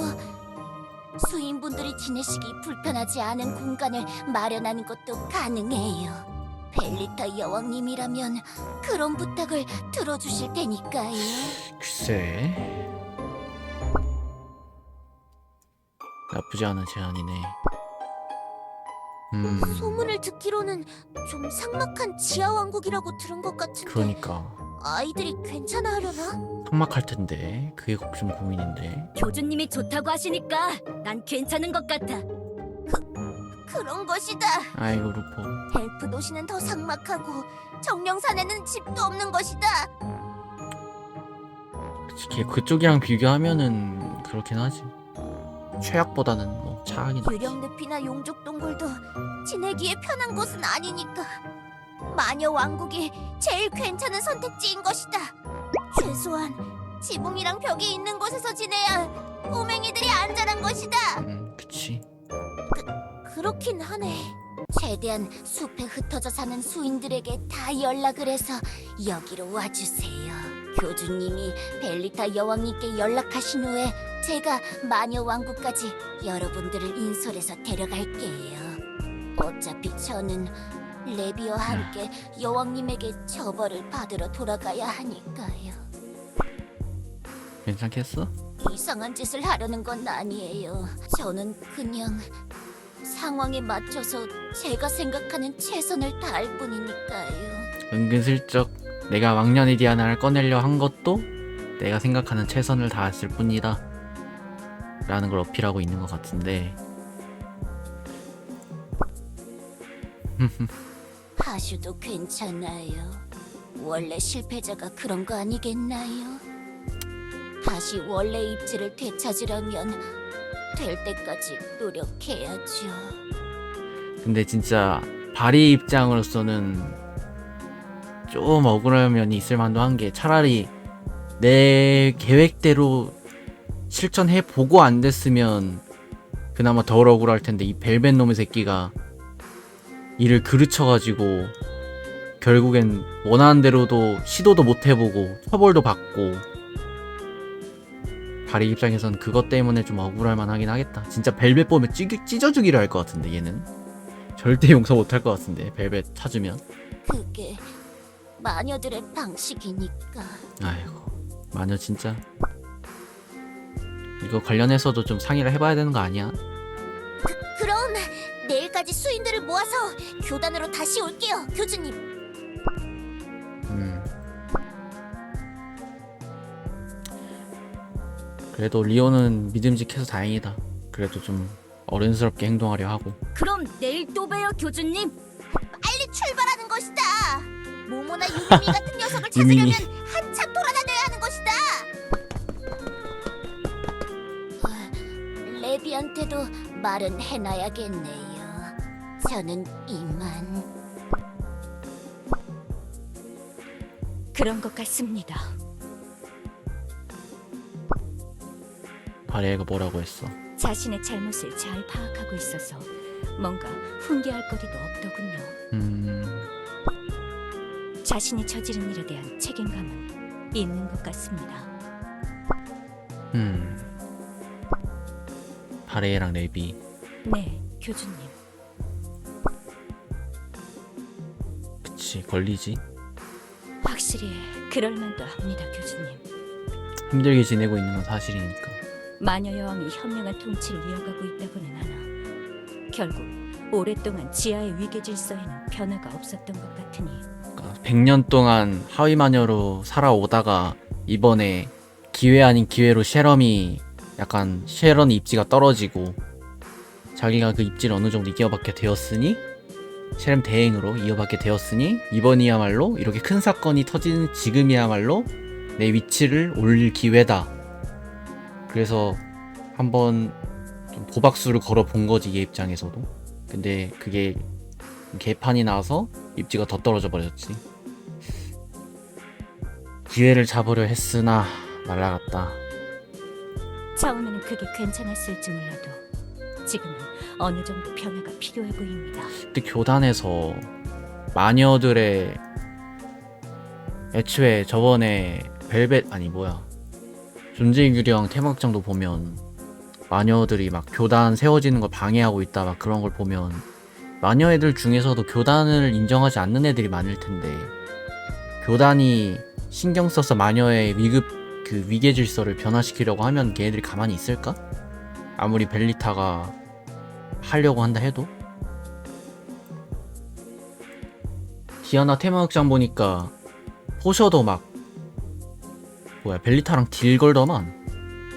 수인분들이 지내시기 불편하지 않은 공간을 마련하는 것도 가능해요. 벨리타 여왕님이라면 그런 부탁을 들어주실 테니까요. 글쎄 나쁘지 않은 제안이네. 소문을 듣기로는 좀 삭막한 지하 왕국이라고 들은 것 같은데 그러니까 아이들이 괜찮아 하려나? 삭막할 텐데 그게 좀 고민인데. 교주님이 좋다고 하시니까 난 괜찮은 것 같아. 그런 것이다. 아이고 루포. 델프 도시는 더 삭막하고 정령산에는 집도 없는 것이다. 그치, 그쪽이랑 비교하면은 그렇긴 하지. 최악보다는 뭐 차하긴 하지. 유령늪이나 용족 동굴도 지내기에 편한 곳은 아니니까 마녀 왕국이 제일 괜찮은 선택지인 것이다. 최소한 지붕이랑 벽이 있는 곳에서 지내야 꼬맹이들이 안전한 것이다. 그치. 그렇긴 하네. 최대한 숲에 흩어져 사는 수인들에게 다 연락을 해서 여기로 와주세요. 교주님이 벨리타 여왕님께 연락하신 후에 제가 마녀 왕국까지 여러분들을 인솔해서 데려갈게요. 어차피 저는 레비와 함께 여왕님에게 처벌을 받으러 돌아가야 하니까요. 괜찮겠어? 이상한 짓을 하려는 건 아니에요. 저는 그냥 상황에 맞춰서 제가 생각하는 최선을 다할 뿐이니까요. 은근슬쩍 내가 왕년의 디아나를 꺼내려 한 것도 내가 생각하는 최선을 다했을 뿐이다 라는 걸 어필하고 있는 것 같은데. 하슈도 괜찮아요. 원래 실패자가 그런 거 아니겠나요? 다시 원래 입지를 되찾으려면 될 때까지 노력해야죠. 근데 진짜 바리 입장으로서는 좀 억울한 면이 있을 만도 한 게, 차라리 내 계획대로 실천해보고 안 됐으면 그나마 덜 억울할 텐데, 이 벨벳 놈의 새끼가 이를 그르쳐가지고 결국엔 원하는 대로도 시도도 못 해보고 처벌도 받고, 바리 입장에선 그것 때문에 좀 억울할 만하긴 하겠다. 진짜 벨벳 보면 찢어주기를 할 것 같은데, 얘는 절대 용서 못 할 것 같은데, 벨벳 찾으면. 그게 마녀들의 방식이니까. 아이고, 마녀 진짜 이거 관련해서도 좀 상의를 해봐야 되는 거 아니야? 그럼 내일까지 수인들을 모아서 교단으로 다시 올게요, 교주님. 그래도 리오는 믿음직해서 다행이다. 그래도 좀 어른스럽게 행동하려 하고. 그럼 내일 또 봬요, 교주님. 빨리 출발하는 것이다. 모모나 유미미 같은 녀석을 유미미. 찾으려면 한참 돌아다녀야 하는 것이다. 레비한테도 말은 해놔야겠네요. 저는 이만. 그런 것 같습니다. 바리애가 뭐라고 했어? 자신의 잘못을 잘 파악하고 있어서 뭔가 훈계할 거리도 없더군요. 자신이 저지른 일에 대한 책임감은 있는 것 같습니다. 바리애랑 레비. 네, 교주님. 그치, 걸리지. 확실히 그럴 만도 합니다, 교주님. 힘들게 지내고 있는 건 사실이니까. 마녀 여왕이 현명한 통치를 이어가고 있다고는 하나 결국 오랫동안 지하의 위계 질서에는 변화가 없었던 것 같으니, 그러니까 100년 동안 하위 마녀로 살아오다가 이번에 기회 아닌 기회로 쉐런의 입지가 떨어지고 자기가 그 입지를 어느 정도 이어받게 되었으니, 쉐런 대행으로 이어받게 되었으니, 이번이야말로 이렇게 큰 사건이 터진 지금이야말로 내 위치를 올릴 기회다. 그래서 한번 좀 도박수를 걸어본 거지, 얘 입장에서도. 근데 그게 개판이 나서 입지가 더 떨어져 버렸지. 기회를 잡으려 했으나 날아갔다. 처음에는 그게 괜찮았을지 몰라도 지금은 어느 정도 변화가 필요해 보입니다. 근데 교단에서 마녀들의 애초에 저번에 벨벳 아니 뭐야 존재의 유령 테마극장도 보면 마녀들이 막 교단 세워지는 걸 방해하고 있다 막 그런 걸 보면 마녀 애들 중에서도 교단을 인정하지 않는 애들이 많을 텐데 교단이 신경 써서 마녀의 위계 질서를 변화시키려고 하면 걔네들이 가만히 있을까? 아무리 벨리타가 하려고 한다 해도. 디아나 테마극장 보니까 포셔도 막 뭐야 벨리타랑 딜 걸더만.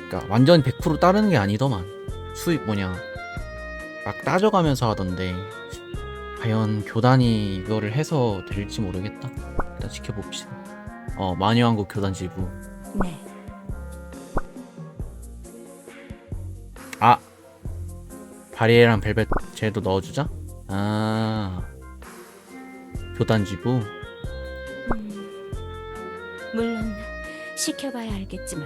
그러니까 완전 100% 따르는 게 아니더만. 수입 뭐냐 막 따져가면서 하던데 과연 교단이 이거를 해서 될지 모르겠다. 일단 지켜봅시다. 마녀왕국 교단 지부. 네, 아! 바리에랑 벨벳 쟤도 넣어주자? 아 교단 지부? 물론 시켜봐야 알겠지만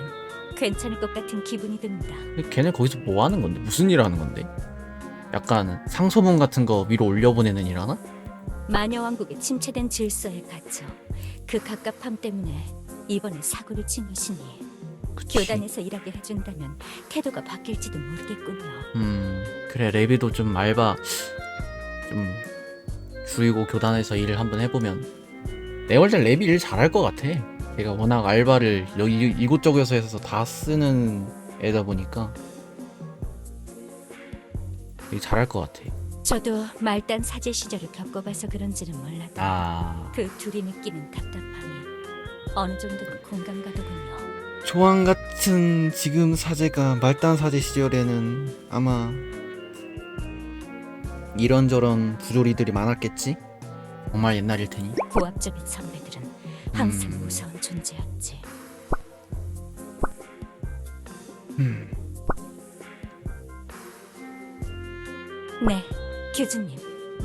괜찮을 것 같은 기분이 듭니다. 근데 걔네 거기서 뭐 하는 건데? 무슨 일 하는 건데? 약간 상소문 같은 거 위로 올려보내는 일 하나? 마녀왕국의 침체된 질서에 갇혀 그 갑갑함 때문에 이번에 사고를 친 것이니 그치. 교단에서 일하게 해준다면 태도가 바뀔지도 모르겠군요. 그래 레비도 좀 알바 좀 줄이고 교단에서 일을 한번 해보면 내가 볼 땐 레비 일 잘할 것 같아. 걔가 워낙 알바를 여기 이곳저곳에서 해서 다 쓰는 애다 보니까 되게 잘할 것 같아. 저도 말단 사제 시절을 겪어봐서 그런지는 몰라도 아 그 둘이 느끼는 답답함이 어느 정도는 공감 가더군요. 조항 같은 지금 사제가 말단 사제 시절에는 아마 이런저런 부조리들이 많았겠지? 정말 옛날일 테니. 고압적인 선배들은 항상 음. 무서운 존재였지. 네, 교주님.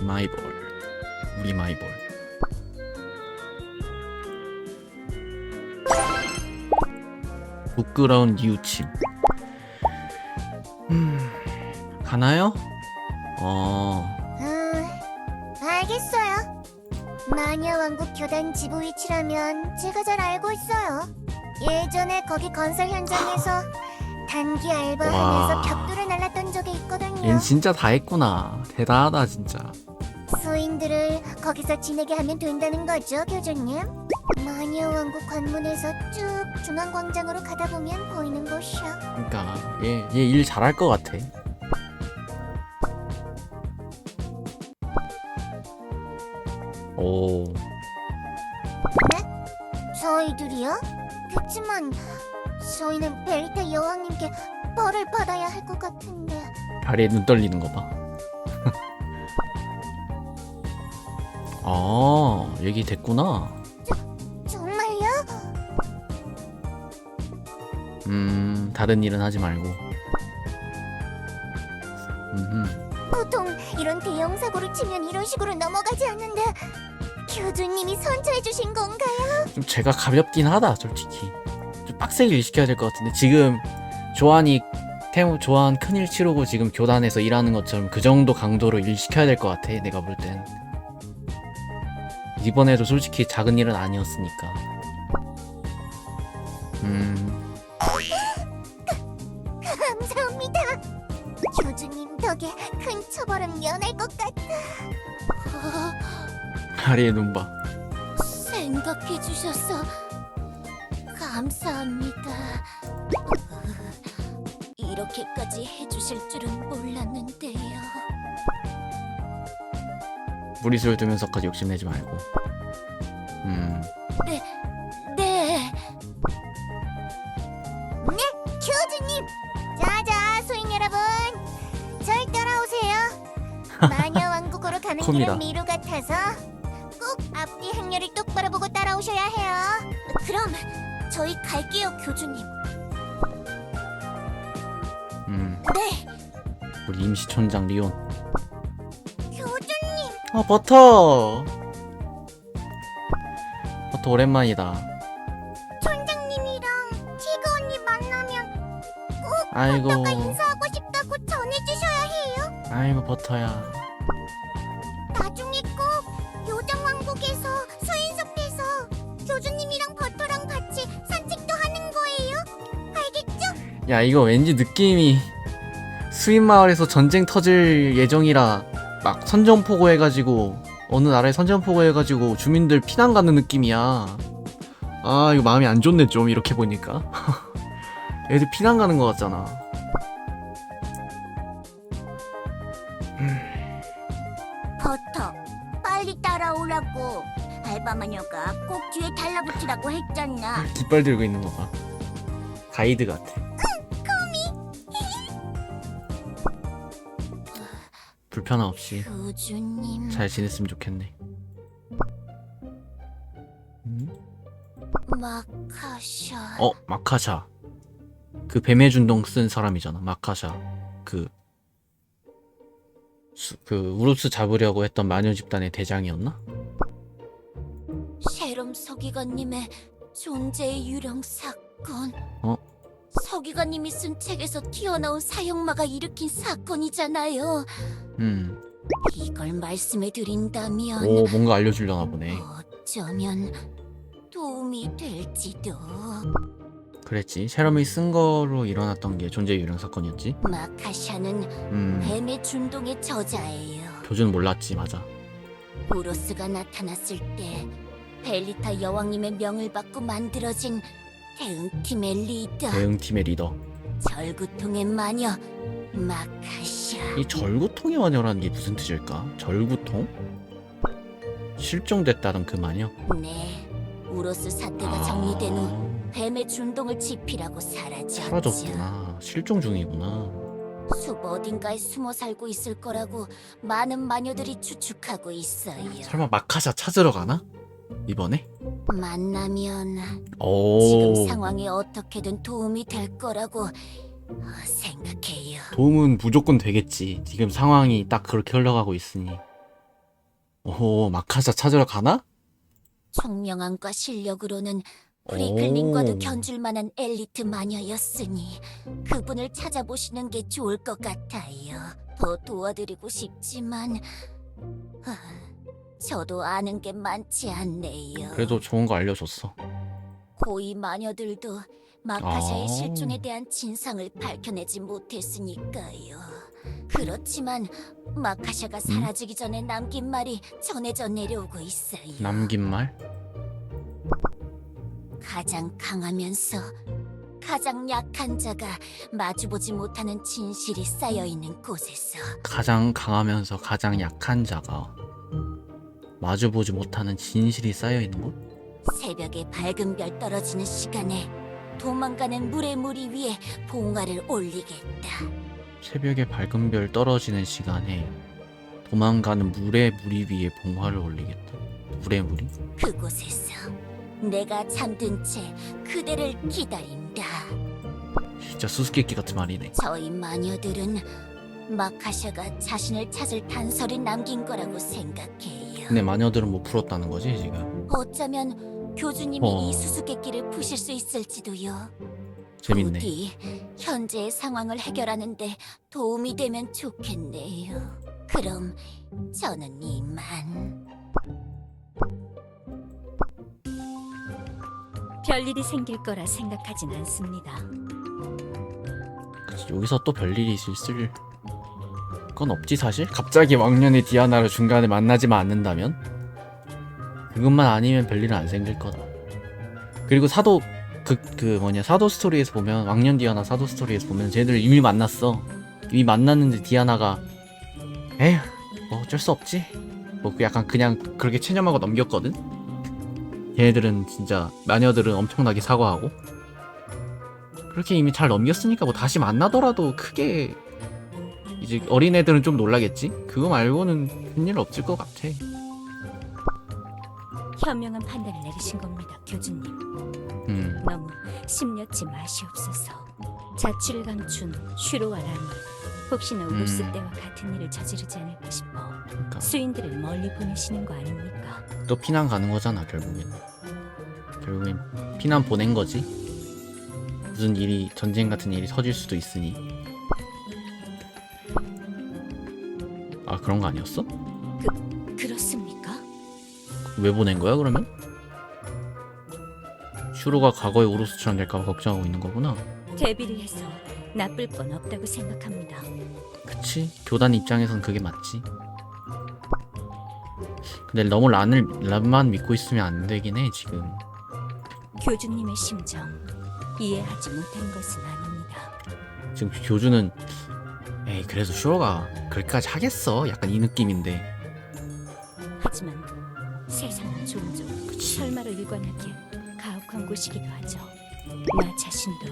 마이볼 우리 마이볼. 부끄러운 이웃침. 가나요? 알겠어요. 마녀왕국 교단 지부 위치라면 제가 잘 알고 있어요. 예전에 거기 건설 현장에서 단기 알바하면서 와. 벽돌을 날랐던 적이 있거든요. 얜 진짜 다 했구나. 대단하다 진짜. 소인들을 거기서 지내게 하면 된다는 거죠, 교주님? 마녀왕국 관문에서 쭉 중앙광장으로 가다 보면 보이는 곳이요. 그러니까 얘 일 잘할 것 같아. 오 저희들이요? 그치만 저희는 벨리타 여왕님께 벌을 받아야 할 것 같은데. 다리에 눈 떨리는 거 봐. 아 얘기 됐구나. 정말요? 다른 일은 하지 말고. 보통 이런 대형 사고를 치면 이런 식으로 넘어가지 않는데 교주님이 선처해 주신 건가요? 좀 제가 가볍긴 하다 솔직히. 좀 빡세게 일 시켜야 될 것 같은데 지금 조한이 조한 큰일 치르고 지금 교단에서 일하는 것처럼 그 정도 강도로 일 시켜야 될 것 같아 내가 볼 땐. 이번에도 솔직히 작은 일은 아니었으니까. 감사합니다. 교주님 덕에 큰 처벌은 면할 것 같아. 다리에 눈 봐. 생각해 주셔서 감사합니다. 이렇게까지 해주실 줄은 몰랐는데요. 무리수를 두면서까지 욕심내지 말고. 네. 네, 교주님. 자자, 소인 여러분, 절 따라오세요. 마녀 왕국으로 가는 콤이다. 길은 미루 같아서 꼭 앞뒤 행렬을 똑바로 보고 따라오셔야 해요. 그럼 저희 갈게요, 교주님. 네, 우리 임시촌장 리온. 교주님. 버터 오랜만이다. 촌장님이랑 티그 언니 만나면 꼭 아이고. 인사하고 싶다고 전해주셔야 해요. 아이고 버터야. 나중에 꼭 요정왕국에서 수인숲에서 교주님이랑 버터랑 같이 산책도 하는 거예요. 알겠죠? 야 이거 왠지 느낌이 수인마을에서 전쟁 터질 예정이라 막 선전포고 해가지고 어느 나라에 선전포고 해가지고 주민들 피난 가는 느낌이야. 아 이거 마음이 안 좋네 좀 이렇게 보니까. 애들 피난 가는 거 같잖아. 버터, 빨리 따라오라고. 알바마녀가 꼭 뒤에 달라붙으라고 했잖아. 깃발 들고 있는 거 봐. 가이드 같아. 불편함 없이 교주님, 잘 지냈으면 좋겠네. 마카샤. 마카샤. 그 뱀의 준동 쓴 사람이잖아. 마카샤. 그 우루스 잡으려고 했던 마녀 집단의 대장이었나? 셰럼 서기관님의 존재의 유령 사건. 어? 서기관님이 쓴 책에서 튀어나온 사형마가 일으킨 사건이잖아요. 이걸 말씀해 드린다면 오 뭔가 알려주려나 보네. 어쩌면 도움이 될지도. 그랬지. 셰럼이 쓴 거로 일어났던 게 존재 유령 사건이었지. 마카샤는 뱀의 준동의 저자예요. 교주는 몰랐지. 맞아. 우로스가 나타났을 때 벨리타 여왕님의 명을 받고 만들어진 대응팀의 리더, 대응팀의 리더. 절구통의 마녀 마카샤. 이 절구통의 마녀라는 게 무슨 뜻일까? 절구통? 실종됐다던 그 마녀? 네, 우로스 사태가 정리된 후 뱀의 준동을 지피라고 사라졌죠. 사라졌구나. 실종 중이구나. 숲 어딘가에 숨어 살고 있을 거라고 많은 마녀들이 추측하고 있어요. 설마 마카샤 찾으러 가나? 이번에? 만나면 오. 지금 상황에 어떻게든 도움이 될 거라고 생각해요. 도움은 무조건 되겠지. 지금 상황이 딱 그렇게 흘러가고 있으니. 오, 마카샤 찾으러 가나? 총명함과 실력으로는 프리클린과도 오. 견줄 만한 엘리트 마녀였으니 그분을 찾아보시는 게 좋을 것 같아요. 더 도와드리고 싶지만 저도 아는 게 많지 않네요. 그래도 좋은 거 알려줬어. 고위 마녀들도 마카샤의 아. 실종에 대한 진상을 밝혀내지 못했으니까요. 그렇지만 마카샤가 사라지기 전에 남긴 말이 전해져 내려오고 있어요. 남긴 말? 가장 강하면서 가장 약한 자가 마주보지 못하는 진실이 쌓여있는 곳에서 가장 강하면서 가장 약한 자가 마주보지 못하는 진실이 쌓여있는 곳? 새벽에 밝은 별 떨어지는 시간에 도망가는 물의 무리 위에 봉화를 올리겠다. 새벽에 밝은 별 떨어지는 시간에 도망가는 물의 무리 위에 봉화를 올리겠다. 물의 무리? 그곳에서 내가 잠든 채 그대를 기다린다. 진짜 수수께끼 같은 말이네. 저희 마녀들은 마카샤가 자신을 찾을 단서를 남긴 거라고 생각해요. 근데 마녀들은 못 풀었다는 거지 지금? 어쩌면 교주님이 어. 이 수수께끼를 푸실 수 있을지도요. 재밌네. 부디 현재의 상황을 해결하는데 도움이 되면 좋겠네요. 그럼 저는 이만. 별일이 생길 거라 생각하진 않습니다. 여기서 또 별일이 있을 건 없지 사실? 갑자기 왕년의 디아나를 중간에 만나지만 않는다면? 그것만 아니면 별일은 안 생길 거다. 그리고 사도 사도 스토리에서 보면 왕년 디아나 사도 스토리에서 보면 쟤들 이미 만났어. 이미 만났는데 디아나가 에휴 뭐 어쩔 수 없지 뭐 약간 그냥 그렇게 체념하고 넘겼거든. 얘네들은 진짜 마녀들은 엄청나게 사과하고 그렇게 이미 잘 넘겼으니까 뭐 다시 만나더라도 크게 이제 어린애들은 좀 놀라겠지? 그거 말고는 큰일 없을 것 같아. 현명한 판단을 내리신 겁니다, 교주님. 너무 심려치 마시옵소서. 자취를 감춘 슈로와 라미, 혹시나 우루스 때와 같은 일을 저지르지 않을까 싶어 그러니까 수인들을 멀리 보내시는 거 아닙니까? 또 피난 가는 거잖아 결국엔 피난 보낸 거지. 무슨 일이 전쟁 같은 일이 터질 수도 있으니. 아 그런 거 아니었어? 그렇습니까? 왜 보낸 거야 그러면? 슈로가 과거의 우루스처럼 될까 봐 걱정하고 있는 거구나. 대비를 해서 나쁠 건 없다고 생각합니다. 그치? 교단 입장에선 그게 맞지. 근데 너무 란만 믿고 있으면 안 되긴 해 지금. 교주님의 심정 이해하지 못한 것은 아닙니다. 지금 교주는 에이 그래도 슈로가 그렇게까지 하겠어? 약간 이 느낌인데. 하지만 세상은 종종 그치. 설마로 일관하기에 가혹한 곳이기도 하죠. 나 자신도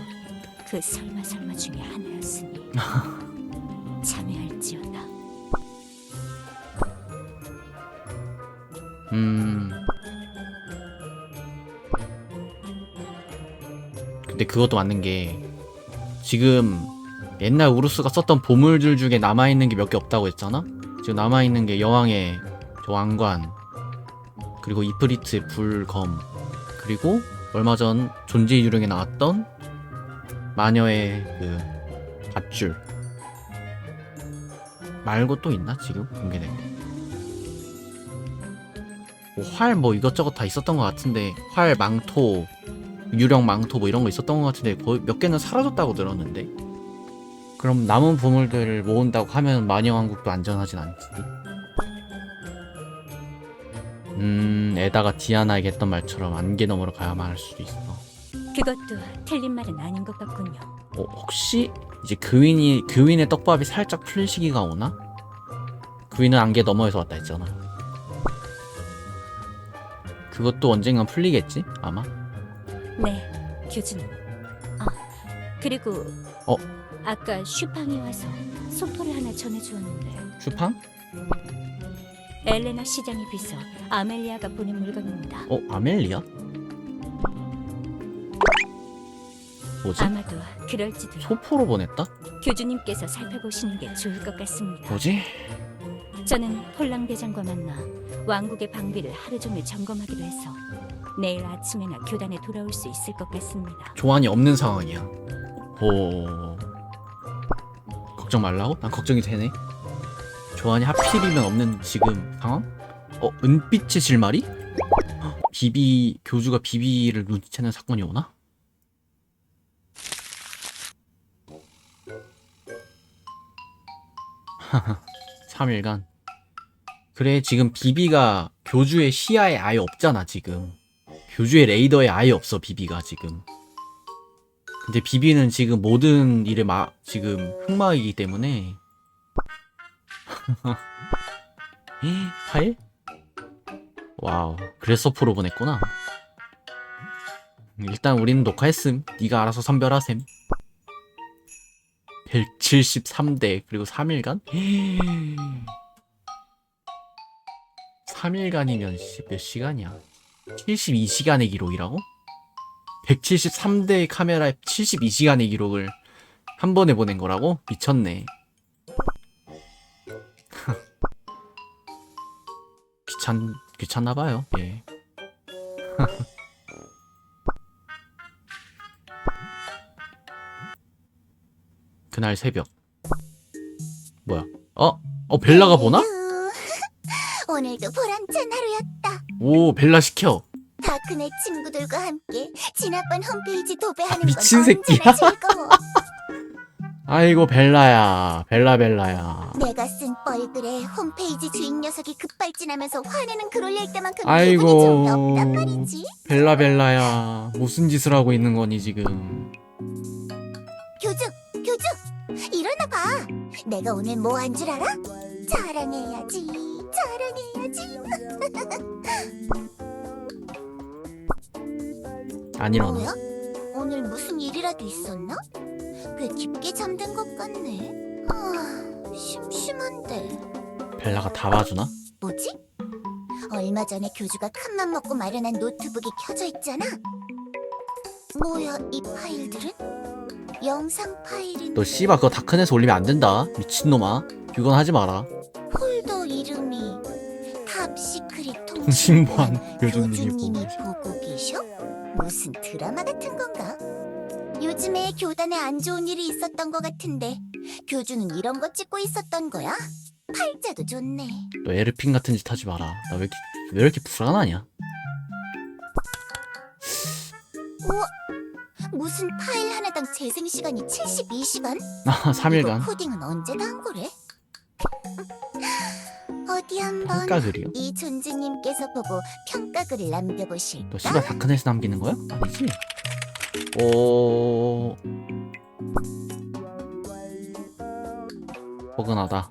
그 설마 중에 하나였으니 참여할지어다. 근데 그것도 맞는 게 지금 옛날 우루스가 썼던 보물들 중에 남아있는 게 몇 개 없다고 했잖아? 지금 남아있는 게 여왕의 저 왕관, 그리고 이프리트의 불검, 그리고 얼마 전 존재의 유령에 나왔던 마녀의 그 밧줄 말고 또 있나 지금 공개된 거? 뭐 활 뭐 이것저것 다 있었던 것 같은데, 활, 망토, 유령 망토 뭐 이런 거 있었던 것 같은데 거의 몇 개는 사라졌다고 들었는데. 그럼 남은 보물들을 모은다고 하면 마녀왕국도 안전하진 않지. 에다가 디아나에게 했던 말처럼 안개 너머로 가야만 할 수도 있어. 그것도 틀린 말은 아닌 것 같군요. 혹시 이제 그윈의 떡밥이 살짝 풀 시기가 오나? 그윈은 안개 너머에서 왔다 했잖아. 그것도 언젠간 풀리겠지? 아마? 네, 교주님. 아, 그리고 아까 슈팡이 와서 소포를 하나 전해주었는데 슈팡? 엘레나 시장에 비서 아멜리아가 보낸 물건입니다. 아멜리아? 뭐지? 아마도 그럴지도. 소포로 보냈다? 교주님께서 살펴보시는 게 좋을 것 같습니다. 뭐지? 저는 폴랑 대장과 만나 왕국의 방비를 하루 종일 점검하기로 해서 내일 아침에나 교단에 돌아올 수 있을 것 같습니다. 조안이 없는 상황이야. 걱정 말라고? 난 걱정이 되네. 조안이 하필이면 없는 지금 상황? 은빛의 실마리? 교주가 비비를 눈치채는 사건이 오나? 하하 3일간. 그래 지금 비비가 교주의 시야에 아예 없잖아 지금. 교주의 레이더에 아예 없어 비비가 지금. 근데 비비는 지금 모든 일에 지금 흑마이기 때문에. 파일? 와우 그래서 프로 보냈구나. 일단 우리는 녹화했음. 네가 알아서 선별하셈. 173대 그리고 3일간? 3일간이면 몇 시간이야? 72시간의 기록이라고? 173대의 카메라에 72시간의 기록을 한 번에 보낸 거라고? 미쳤네. 귀찮나봐요. 예. 그날 새벽. 뭐야? 벨라가 보나? 오늘도 보람찬 하루였다. 오, 벨라 시켜. 다크넷 친구들과 함께 지난번 홈페이지 도배하는 미친 건 새끼야. 언제나 즐거워. 아이고 벨라야. 벨라야. 내가 쓴 뻘글에 홈페이지 주인 녀석이 급발진하면서 화내는 글 올릴 때만큼 아이고. 기분이 좋은 게 없단 말이지. 벨라야. 무슨 짓을 하고 있는 거니 지금? 교주, 일어나 봐. 내가 오늘 뭐 한 줄 알아? 자랑해야지. 안 일어나. 뭐야? 오늘 무슨 일이라도 있었나? 꽤 깊게 잠든 것 같네. 심심한데. 벨라가 다 봐주나? 뭐지? 얼마 전에 교주가 큰맘 먹고 마련한 노트북이 켜져 있잖아. 뭐야 이 파일들은? 영상 파일인데 너 씨발 그거 다크넷에 올리면 안 된다. 미친놈아. 그건 하지 마라. 폴더 이름이 탑시크릿 통신보안 교주님이 교주님이 보고 계셔? 무슨 드라마 같은 건가? 요즘에 교단에 안 좋은 일이 있었던 것 같은데 교주는 이런 거 찍고 있었던 거야? 팔자도 좋네. 너 에르핀 같은 짓 하지 마라. 나 왜 이렇게 불안하냐? 우와, 무슨 파일 하나당 재생 시간이 72시간? 아, 3일간. 코딩은 언제 다 한 거래? 어디 한번 평가글이요? 이 존재님께서 보고 평가글을 남겨보실까? 너 씨발 다크넷에 남기는 거야? 아니지? 포근하다.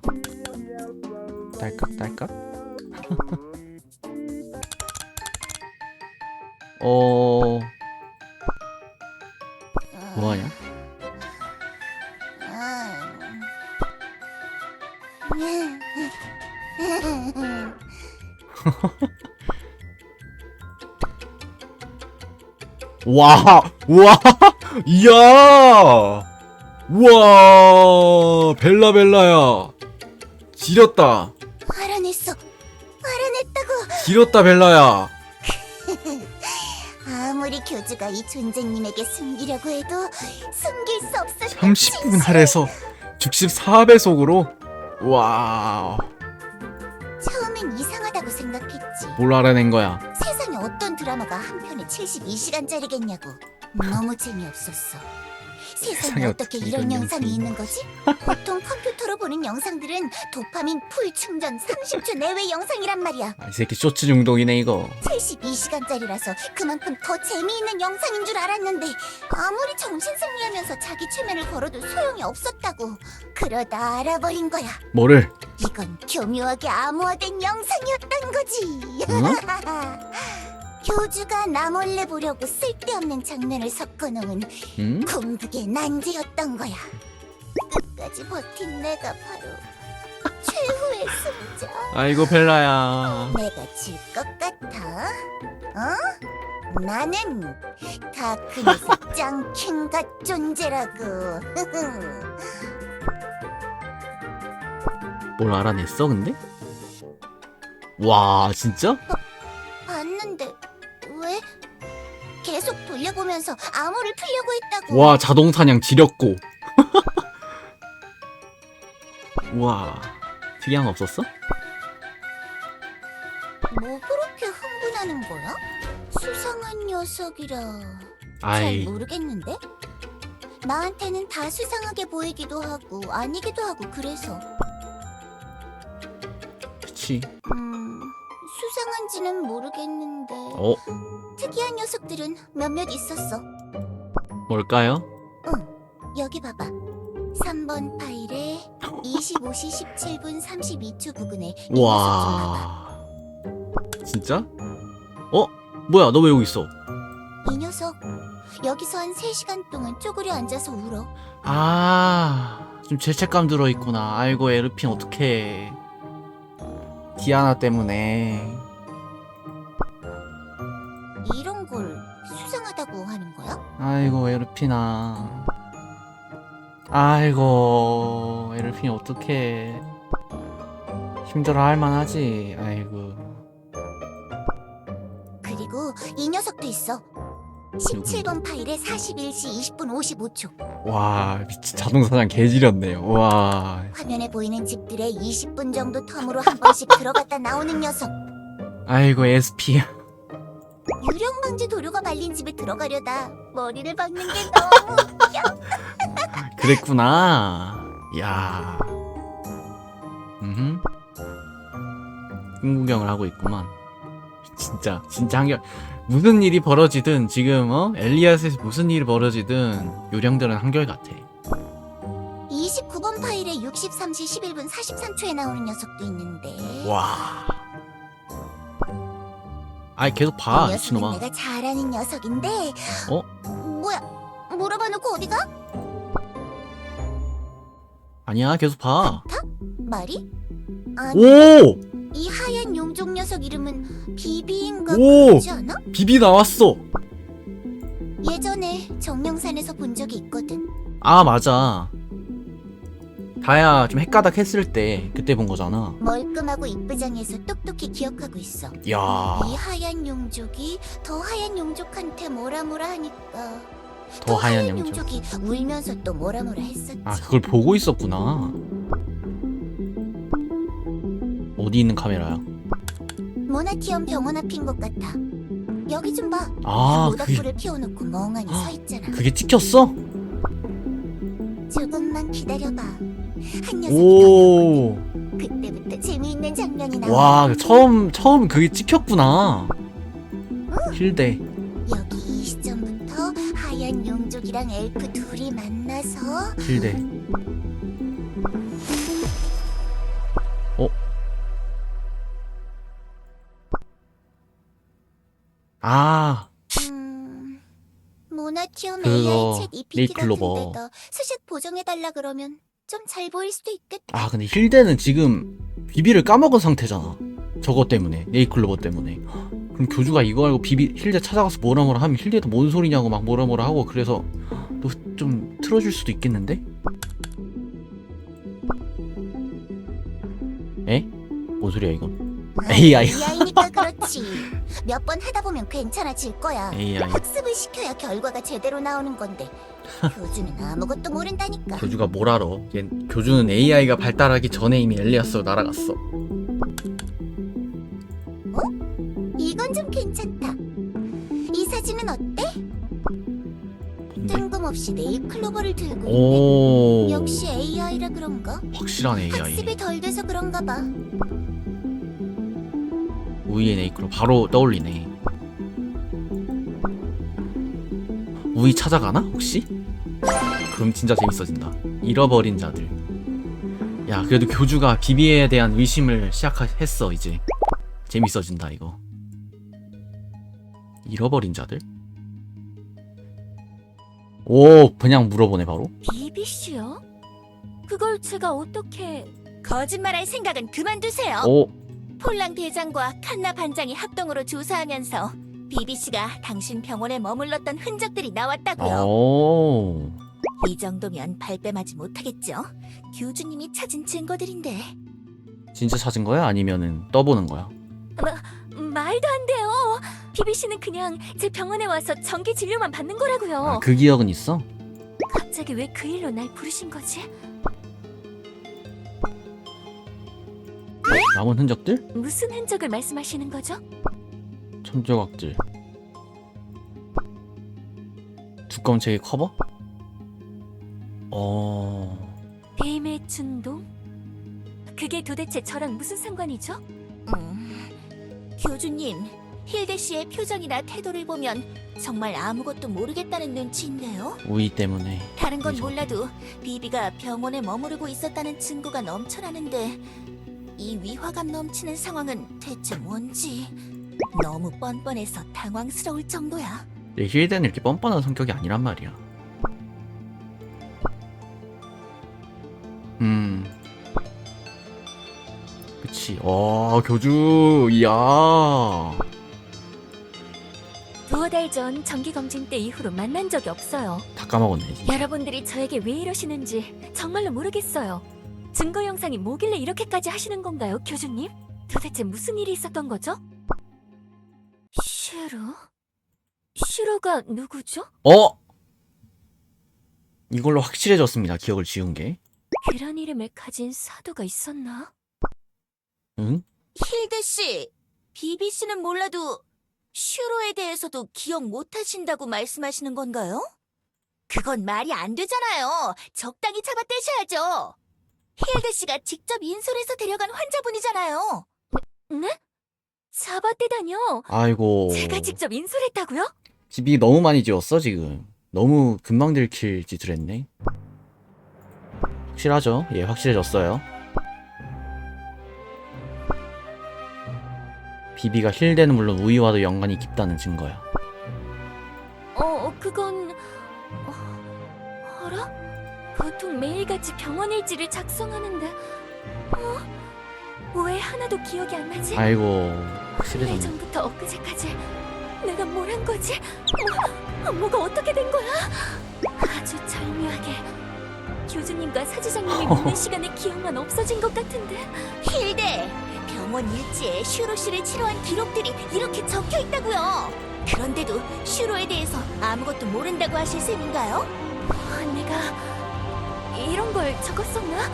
딸깍딸깍? 뭐하냐? 와! 우와! 이야! 우와! 벨라야! 지렸다! 알아냈어. 알아냈다고. 지렸다, 벨라야! 아무리 교주가 이 존재님에게 숨기려고 해도 숨길 수 없었다. 30분 할애서 64배속으로? 와, 처음엔 이상하다고 생각했지. 뭘 알아낸 거야? 세상에 어떤 드라마가 한 편에 72시간짜리겠냐고. 너무 재미없었어. 세상에 세상에 어떻게 어떻게 이런 이런 영상이 영상이 있는 거지? 보통 컴퓨터로 보는 영상들은 도파민 풀 충전 30초 내외 영상이란 말이야. 아, 이 새끼 쇼츠 중독이네, 이거. 72시간짜리라서 그만큼 더 재미있는 영상인 줄 알았는데 아무리 정신승리하면서 자기 최면을 걸어도 소용이 없었다고. 그러다 알아버린 거야. 뭐를? 이건 교묘하게 암호화된 영상이었던 거지. 응? 교주가 나 몰래 보려고 쓸데없는 장면을 섞어놓은 응? 궁극의 난제였던 거야. 끝까지 버틴 내가 바로 최후의 승자. 아이고, 벨라야. 내가 질 것 같아? 어? 나는 다크넷의 짱킹갓 존재라고. 뭘 알아냈어, 근데? 와, 진짜? 봤는데 왜? 계속 돌려보면서 암호를 풀려고 했다고. 와, 자동사냥 지렸고. 우와, 특이한 거 없었어? 뭐 그렇게 흥분하는 거야? 수상한 녀석이라. 잘 아이, 모르겠는데? 나한테는 다 수상하게 보이기도 하고 아니기도 하고 그래서. 그치. 수상한지는 모르겠는데 특이한 녀석들은 몇몇 있었어. 뭘까요? 여기 봐봐. 3번 파일에 25시 17분 32초 부근에 이 녀석 좀 봐봐. 와, 진짜? 뭐야, 너 왜 여기 있어? 이 녀석 여기서 한 3시간 동안 쪼그려 앉아서 울어. 아, 좀 죄책감 들어있구나. 아이고, 에르핀 어떡해. 디아나 때문에. 이런 걸 수상하다고 하는 거야? 아이고, 에르핀아. 아이고, 에르핀이 어떡해. 힘들어 할 만하지. 아이고. 그리고 이 녀석도 있어. 17번 파일에 41시 20분 55초. 와, 미친 자동사냥 개지렸네요. 와. 화면에 보이는 집들에 20분 정도 텀으로 한 번씩 들어갔다 나오는 녀석. 아이고, SP. 유령방지 도료가 발린 집에 들어가려다 머리를 박는 게 너무 웃겨. 그랬구나. 야. 흥구경을 하고 있구만. 진짜 한결. 무슨 일이 벌어지든 지금 엘리아스에서 무슨 일이 벌어지든 요령들은 한결같아. 29번 파일에 63시 11분 43초에 나오는 녀석도 있는데. 와. 아이, 계속 봐, 이 녀석은 미친놈아. 내가 잘 아는 녀석인데. 뭐야? 물어봐 놓고 어디가? 아니야, 계속 봐. 말이? 아니, 오! 이 하얀 용족 녀석 이름은 비비인가 오! 그렇지 않아? 비비 나왔어. 예전에 정령산에서 본 적이 있거든. 아, 맞아. 다야 좀 헷가닥 했을 때 그때 본 거잖아. 멀끔하고 이쁘장해서 똑똑히 기억하고 있어. 야. 이 하얀 용족이 더 하얀 용족한테 뭐라 하니까 더 하얀 영적. 용족이 울면서 또 뭐라 했었지. 아, 그걸 보고 있었구나. 어디 있는 카메라야? 모나티엄 병원 앞인 것 같아. 여기 좀 봐. 아, 모닥불을 피워놓고 멍하니 서 있잖아. 그게 찍혔어? 조금만 기다려봐. 한 녀석이 오. 더 그때부터 재미있는 장면이 나와. 와, 처음 그게 찍혔구나. 힐대. 여기 이 시점부터 하얀 용족이랑 엘프 둘이 만나서 힐대. 어? 아, 모나티엄 그거, AI 책 EPT 네이클로버. 같은데다 수식 보정해달라 그러면 좀 잘 보일 수도 있겠다. 아, 근데 힐대는 지금 비비를 까먹은 상태잖아. 저거 때문에, 네이클로버 때문에. 그럼 교주가 이거 알고 비비 힐대 찾아가서 뭐라 하면 힐대도 뭔 소리냐고 막 뭐라 하고, 그래서 너 좀 틀어줄 수도 있겠는데? 에? 뭔 소리야 이건? AI. AI니까 그렇지. 몇 번 하다 보면 괜찮아질 거야. AI. 학습을 시켜야 결과가 제대로 나오는 건데 교주는 아무것도 모른다니까. 교주가 뭘 알아? 교주는 AI가 발달하기 전에 이미 엘리아스로 날아갔어. 이건 좀 괜찮다. 이 사진은 어때? 뭔데? 뜬금없이 네잎클로버를 들고 있네. 오, 역시 AI라 그런가? 확실한 AI. 학습이 덜 돼서 그런가 봐. 우이의 네이클로 바로 떠올리네. 우이 찾아가나 혹시? 그럼 진짜 재밌어진다. 잃어버린 자들. 야, 그래도 교주가 비비에 대한 의심을 시작했어. 이제 재밌어진다 이거. 잃어버린 자들? 오, 그냥 물어보네 바로. 비비 씨요? 그걸 제가 어떻게... 거짓말할 생각은 그만두세요. 오, 폴랑 대장과 칸나 반장이 합동으로 조사하면서 BBC가 당신 병원에 머물렀던 흔적들이 나왔다고요. 오, 이 정도면 발뺌하지 못하겠죠? 교주님이 찾은 증거들인데. 진짜 찾은 거야? 아니면은 떠보는 거야? 말도 안 돼요. 비비 씨는 그냥 제 병원에 와서 정기 진료만 받는 거라고요. 아, 그 기억은 있어? 갑자기 왜 그 일로 날 부르신 거지? 남은 흔적들? 무슨 흔적을 말씀하시는 거죠? 천조각들. 두꺼운 책의 커버? 뱀의 춘동? 그게 도대체 저랑 무슨 상관이죠? 교주님, 힐데 씨의 표정이나 태도를 보면 정말 아무것도 모르겠다는 눈치인데요. 우이 때문에. 다른 건 그죠. 몰라도 비비가 병원에 머무르고 있었다는 증거가 넘쳐나는데 이 위화감 넘치는 상황은 대체 뭔지 너무 뻔뻔해서 당황스러울 정도야. 힐대는 이렇게 뻔뻔한 성격이 아니란 말이야. 그치. 교주, 이야. 두어 달 전 정기 검진 때 이후로 만난 적이 없어요. 다 까먹었네. 진짜. 여러분들이 저에게 왜 이러시는지 정말로 모르겠어요. 증거 영상이 뭐길래 이렇게까지 하시는 건가요, 교주님? 도대체 무슨 일이 있었던 거죠? 슈로? 슈로가 누구죠? 이걸로 확실해졌습니다. 기억을 지운 게. 그런 이름을 가진 사도가 있었나? 응? 힐데 씨, 비비 씨는 몰라도 슈로에 대해서도 기억 못 하신다고 말씀하시는 건가요? 그건 말이 안 되잖아요. 적당히 잡아떼셔야죠. 힐데 씨가 직접 인솔해서 데려간 환자분이잖아요. 네? 잡아떼다뇨? 아이고. 제가 직접 인솔했다고요? 집이 너무 많이 지웠어 지금. 너무 금방 들킬 짓을 했네. 확실하죠? 예, 확실해졌어요. 비비가 힐대는 물론 우이와도 연관이 깊다는 증거야. 그건... 어라? 보통 매일같이 병원 일지를 작성하는데... 왜 하나도 기억이 안 나지? 아이고, 일 확실해졌네. 전부터 엊그제까지 내가 뭘 한 거지? 뭐가 어떻게 된 거야? 아주 절묘하게 교주님과 사주장님이 묻는 시간에 기억만 없어진 것 같은데. 힐데, 병원 일지에 슈로 씨를 치료한 기록들이 이렇게 적혀 있다고요. 그런데도 슈로에 대해서 아무것도 모른다고 하실 셈인가요? 내가 이런 걸 적었었나?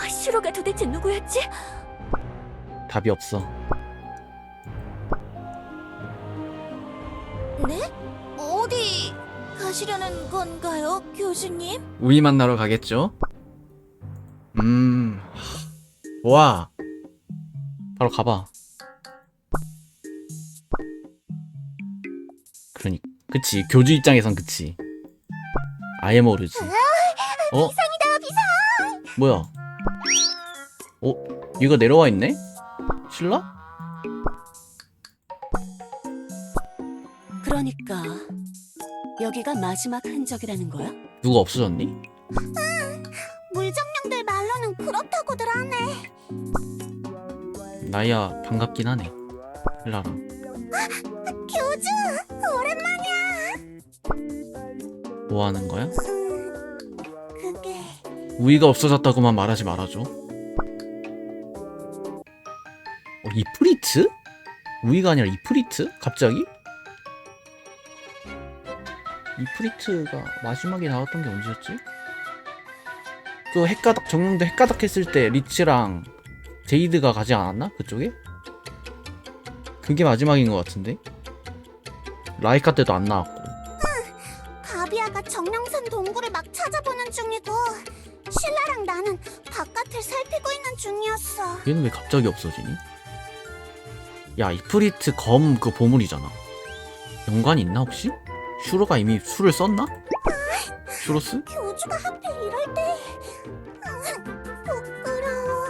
슈로가 도대체 누구였지? 답이 없어. 네? 어디 가시려는 건가요, 교주님? 우이 만나러 가겠죠? 와. 바로 가봐. 그러니, 그치. 교주 입장에선 그치. 아예 모르지. 어? 비상이다, 비상! 뭐야? 이거 내려와 있네? 신라? 그러니까 여기가 마지막 흔적이라는 거야? 누가 없어졌니? 물정령들 말로는 그렇다고들 하네. 나야 반갑긴 하네. 신라랑. 교주, 오랜만이야. 뭐 하는 거야? 그게 우이가 없어졌다고만 말하지 말아줘. 이프리트? 우이가 아니라 이프리트? 갑자기? 이프리트가 마지막에 나왔던 게 언제였지? 그 핵가닥, 정령도 핵가닥 했을 때 리치랑 제이드가 가지 않았나? 그쪽에? 그게 마지막인 것 같은데? 라이카 때도 안 나왔고. 가비아가 정령산 동굴을 막 찾아보는 중이고 신라랑 나는 바깥을 살피고 있는 중이었어. 얘는 왜 갑자기 없어지니? 야, 이프리트 검 그 보물이잖아. 연관이 있나 혹시? 슈로가 이미 술을 썼나? 슈로스? 교주가 하필 이럴 때 부끄러워.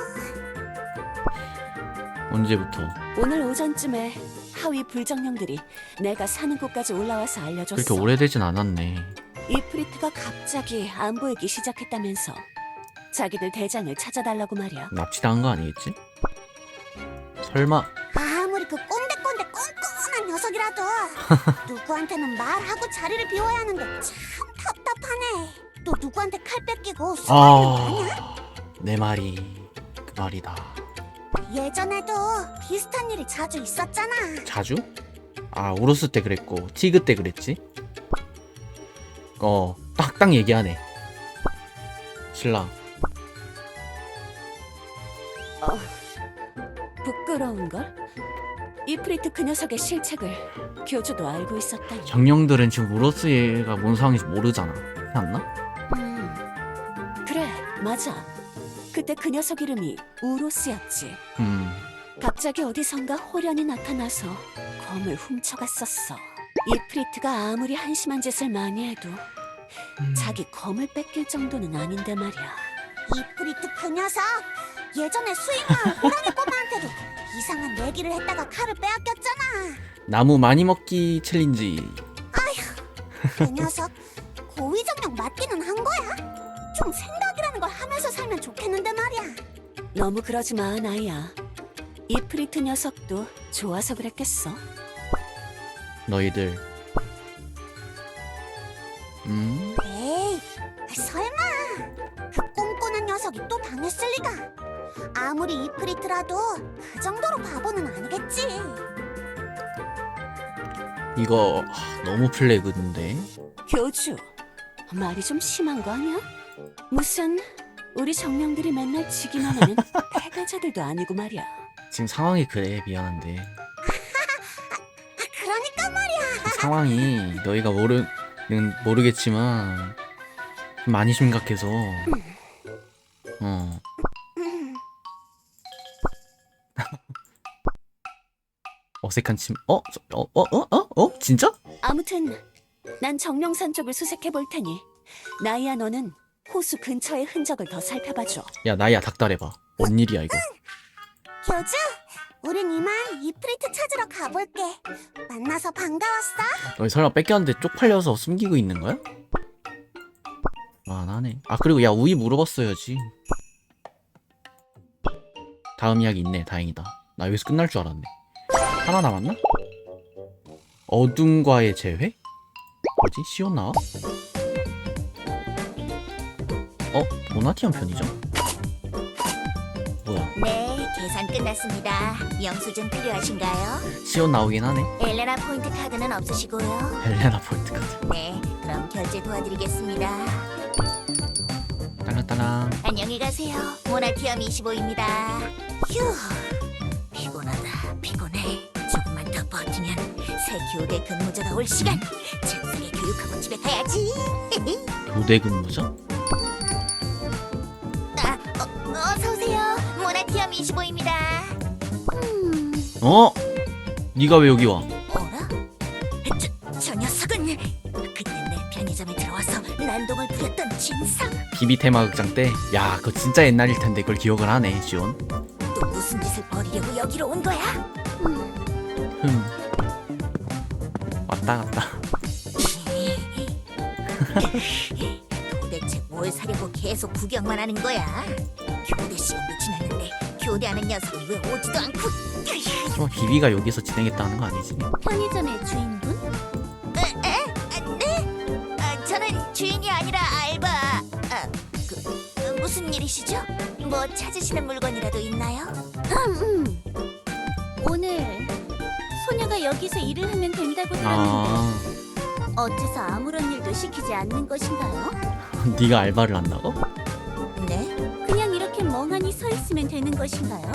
언제부터? 오늘 오전쯤에 하위 불정령들이 내가 사는 곳까지 올라와서 알려줬어. 그렇게 오래되진 않았네. 이프리트가 갑자기 안 보이기 시작했다면서 자기들 대장을 찾아달라고 말이야. 납치당한 거 아니겠지? 설마. 아무리 그 꼰대꼰대 꼼꼼한 녀석이라도 누구한테는 말하고 자리를 비워야 하는데 참 답답하네. 또 누구한테 칼 뺏기고 수많이 많냐? 내 말이 그 말이다. 예전에도 비슷한 일이 자주 있었잖아. 자주? 아, 우로스 때 그랬고 티그 때 그랬지? 딱딱 얘기하네. 신랑. 부끄러운걸? 이프리트 그 녀석의 실책을 교주도 알고 있었다니. 정령들은 지금 우로스가 뭔 상황인지 모르잖아. 그렇지 않나? 그래, 맞아. 그때 그 녀석 이름이 우로스였지. 갑자기 어디선가 호련이 나타나서 검을 훔쳐갔었어. 이프리트가 아무리 한심한 짓을 많이 해도 자기 검을 뺏길 정도는 아닌데 말이야. 이프리트 그 녀석 예전에 수임마을 호랑이 꼬마한테도 이상한 내기를 했다가 칼을 빼앗겼잖아. 나무 많이 먹기 챌린지. 그 녀석 고위정령 맞기는 한 거야? 좀 생각이라는 걸 하면서 살면 좋겠는데 말이야. 너무 그러지 마, 나야. 이프리트 녀석도 좋아서 그랬겠어. 너희들. 에이, 설마 그 꼼꼼한 녀석이 또 당했을 리가. 아무리 이프리트라도 그 정도로 바보는 아니겠지. 이거 너무 플래그인데. 교주, 말이 좀 심한 거 아니야? 무슨 우리 정령들이 맨날 지기만 하는 패배자들도 아니고 말이야. 지금 상황이 그래. 미안한데. 그러니까 말이야. 상황이 너희가 모르겠지만 좀 많이 심각해서. 어색한 침. 진짜? 아무튼 난 정령산 쪽을 수색해 볼 테니 나이야 너는 호수 근처의 흔적을 더 살펴봐줘. 야, 나야 닥달해봐. 뭔 일이야 이거? 교주, 우린 이만 이프리트 찾으러 가볼게. 만나서 반가웠어. 너희 설마 뺏겼는데 쪽팔려서 숨기고 있는 거야? 만하네. 아, 그리고 야, 우이 물어봤어야지. 다음 이야기 있네. 다행이다. 나 여기서 끝날 줄 알았네. 하나 남았나? 어둠과의 재회? 뭐지? 시온 나와? 모나티언 편이죠? 뭐야? 내게 계산 끝났습니다. 영수증 필요하신가요? 시온 나오긴 하네. 엘레나 포인트 카드는 없으시고요. 헬레나 포인트 카드. 네, 그럼 결제 도와드리겠습니다. 딸랑딸랑. 안녕히 가세요. 모나티엄 25입니다. 휴, 피곤해. 조금만 더 버티면 새 교대 근무자가 올 시간. 든든하게 교육하고 집에 가야지. 교대 근무자? 어서 오세요. 모나티엄 25입니다. 어? 네가 왜 여기 와? 어라? 저 녀석은 그때 내 편의점에 들어와서 난동을 부렸던 진상. 비비 테마극장 때? 야, 그거 진짜 옛날일 텐데 그걸 기억을 하네, 지온. 또 무슨 짓을 벌이려고 여기로 온 거야? 왔다 갔다. 도대체 뭘 사려고 계속 구경만 하는 거야? 교대 시간도 지났는데 교대하는 녀석이 왜 오지도 않고? 설마 비비가 여기서 진행했다는 거 아니지? 편의점의 주인분? 네? 저는 주인이 아니라 알바. 무슨 일이시죠? 뭐 찾으시는 물건이라도 있나요? 오늘 소녀가 여기서 일을 하면 된다고 들었는데 아, 어째서 아무런 일도 시키지 않는 것인가요? 네가 알바를 한다고? 네? 그냥 이렇게 멍하니 서 있으면 되는 것인가요?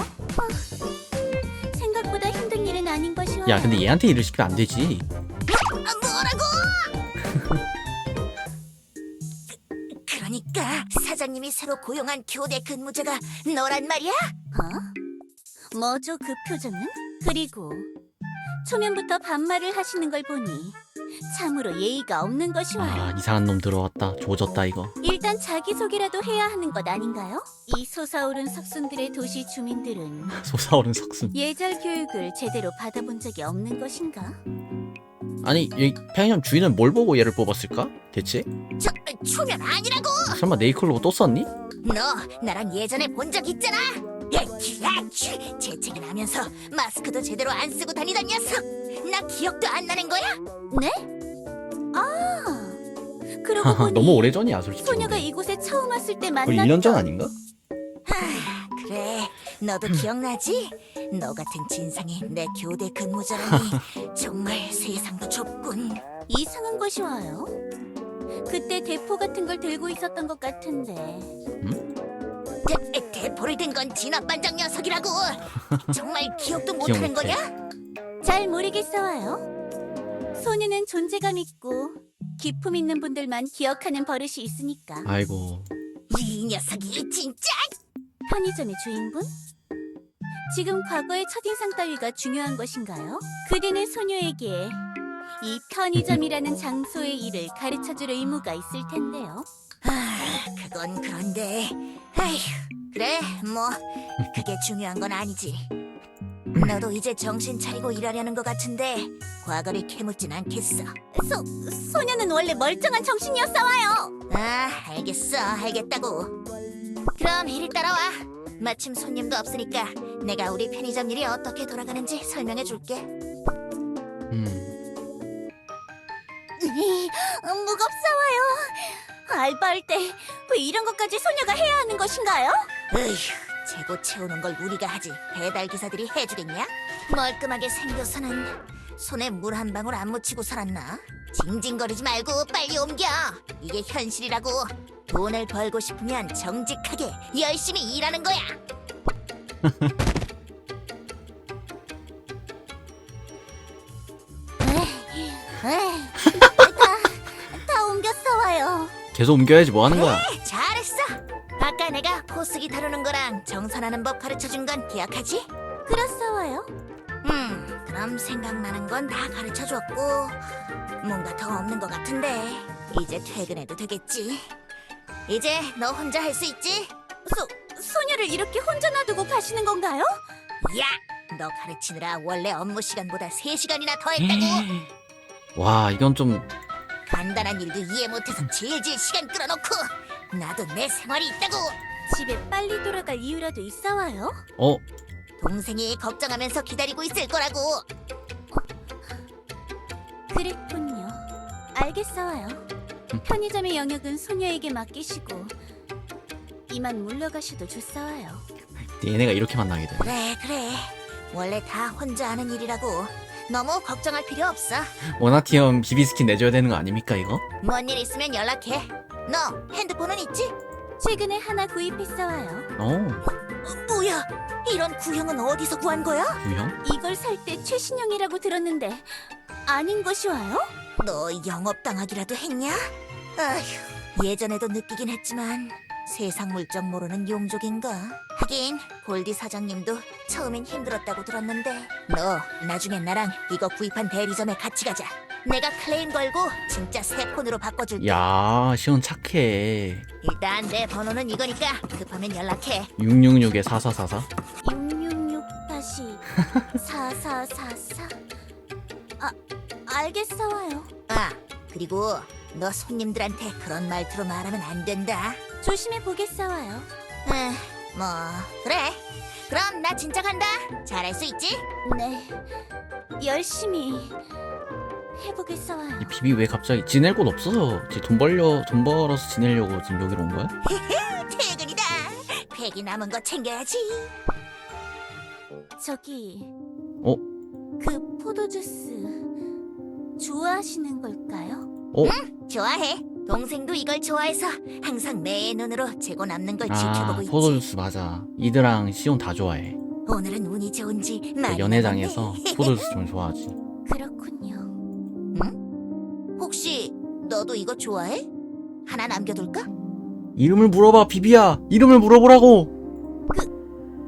생각보다 힘든 일은 아닌 것이와요. 야, 근데 얘한테 일을 시키면 안 되지. 뭐라고? 그러니까 사장님이 새로 고용한 교대 근무자가 너란 말이야? 뭐죠 그 표정은? 그리고 초면부터 반말을 하시는 걸 보니 참으로 예의가 없는 것이와요. 아, 이상한 놈 들어왔다. 조졌다 이거. 일단 자기소개라도 해야 하는 것 아닌가요? 이 솟아오른 석순들의 도시 주민들은 솟아오른 석순. 예절 교육을 제대로 받아본 적이 없는 것인가? 아니, 이 편의점 주인은 뭘 보고 얘를 뽑았을까? 대체? 초면 아니라고! 설마 네이클로버 또 썼니? 너 나랑 예전에 본 적 있잖아. 재채기 나면서 마스크도 제대로 안 쓰고 다니던 녀석. 나 기억도 안 나는 거야? 네? 그러고 보니 너무 오래전이야, 솔직히. 소녀가 이곳에 처음 왔을 때 거의 만났던 1년 전 아닌가? 그래, 너도 기억나지? 너 같은 진상이 내 교대 근무자라니 정말 세상도 좁군. 이상한 것이 와요. 그때 대포 같은 걸 들고 있었던 것 같은데 대포를 든 건 진압반장 녀석이라고. 정말 기억도 못하는 못해. 거냐? 잘 모르겠어요. 소녀는 존재감 있고 기품 있는 분들만 기억하는 버릇이 있으니까. 아이고. 이 녀석이 진짜. 편의점의 주인분? 지금 과거의 첫인상 따위가 중요한 것인가요? 그대는 소녀에게 이 편의점이라는 장소의 일을 가르쳐줄 의무가 있을 텐데요. 그건 그런데. 아휴, 그래, 뭐 그게 중요한 건 아니지. 너도 이제 정신 차리고 일하려는 것 같은데 과거를 캐묻진 않겠어. 소녀는 원래 멀쩡한 정신이었어와요. 알겠어, 알겠다고. 그럼 이리 따라와. 마침 손님도 없으니까 내가 우리 편의점 일이 어떻게 돌아가는지 설명해 줄게. 무겁사와요. 알바할 때 왜 이런 것까지 소녀가 해야 하는 것인가요? 으휴, 재고 채우는 걸 우리가 하지 배달 기사들이 해주겠냐? 멀끔하게 생겨서는 손에 물 한 방울 안 묻히고 살았나? 징징거리지 말고 빨리 옮겨. 이게 현실이라고. 돈을 벌고 싶으면 정직하게 열심히 일하는 거야. 다 옮겼어와요. 계속 옮겨야지 뭐 하는 거야? 잘했어. 아까 내가 포스기 다루는 거랑 정산하는 법 가르쳐준 건 기억하지? 그렇사와요. 그럼 생각나는 건 다 가르쳐줬고 뭔가 더 없는 것 같은데 이제 퇴근해도 되겠지. 이제 너 혼자 할 수 있지? 소녀를 이렇게 혼자 놔두고 가시는 건가요? 야! 너 가르치느라 원래 업무 시간보다 3시간이나 더 했다고. 와, 이건 좀 간단한 일도 이해 못해서 질질 시간 끌어놓고. 나도 내 생활이 있다고. 집에 빨리 돌아갈 이유라도 있사와요? 동생이 걱정하면서 기다리고 있을 거라고. 그랬군요. 알겠어요. 편의점의 영역은 소녀에게 맡기시고 이만 물러가셔도 좋사와요. 얘네가 이렇게 만나게 돼. 그래. 원래 다 혼자 하는 일이라고. 너무 걱정할 필요 없어. 모나티엄 비비 스킨 내줘야 되는 거 아닙니까 이거? 뭔 일 있으면 연락해. 너 핸드폰은 있지? 최근에 하나 구입했어 와요. 뭐야? 이런 구형은 어디서 구한 거야? 유형? 이걸 살 때 최신형이라고 들었는데 아닌 것이 와요? 너 영업당하기라도 했냐? 아휴, 예전에도 느끼긴 했지만 세상 물정 모르는 용족인가? 하긴 골디 사장님도 처음엔 힘들었다고 들었는데 너 나중에 나랑 이거 구입한 대리점에 같이 가자. 내가 클레임 걸고 진짜 새 폰으로 바꿔줄게. 야, 시온 착해. 일단 내 번호는 이거니까 급하면 연락해. 666에 4444. 666-4444. 알겠어 와요. 아, 그리고 너 손님들한테 그런 말투로 말하면 안 된다. 조심해 보겠어 와요. 뭐 그래. 그럼 나 진짜 간다. 잘할 수 있지? 네, 열심히 해보겠어 와요. 이 비비 왜 갑자기 지낼 곳 없어서 돈 벌어서 지내려고 지금 여기로 온 거야? 퇴근이다. 팩이 남은 거 챙겨야지. 저기, 어? 그 포도주스 좋아하시는 걸까요? 좋아해. 동생도 이걸 좋아해서 항상 내 눈으로 재고 남는 걸 아, 지켜보고 있지. 포도주스 맞아. 이드랑 시온 다 좋아해. 오늘은 운이 좋은지 많이 연회장에서 남았네. 포도주스 좀 좋아하지. 그렇군요. 혹시 너도 이거 좋아해? 하나 남겨둘까? 이름을 물어봐, 비비야. 이름을 물어보라고.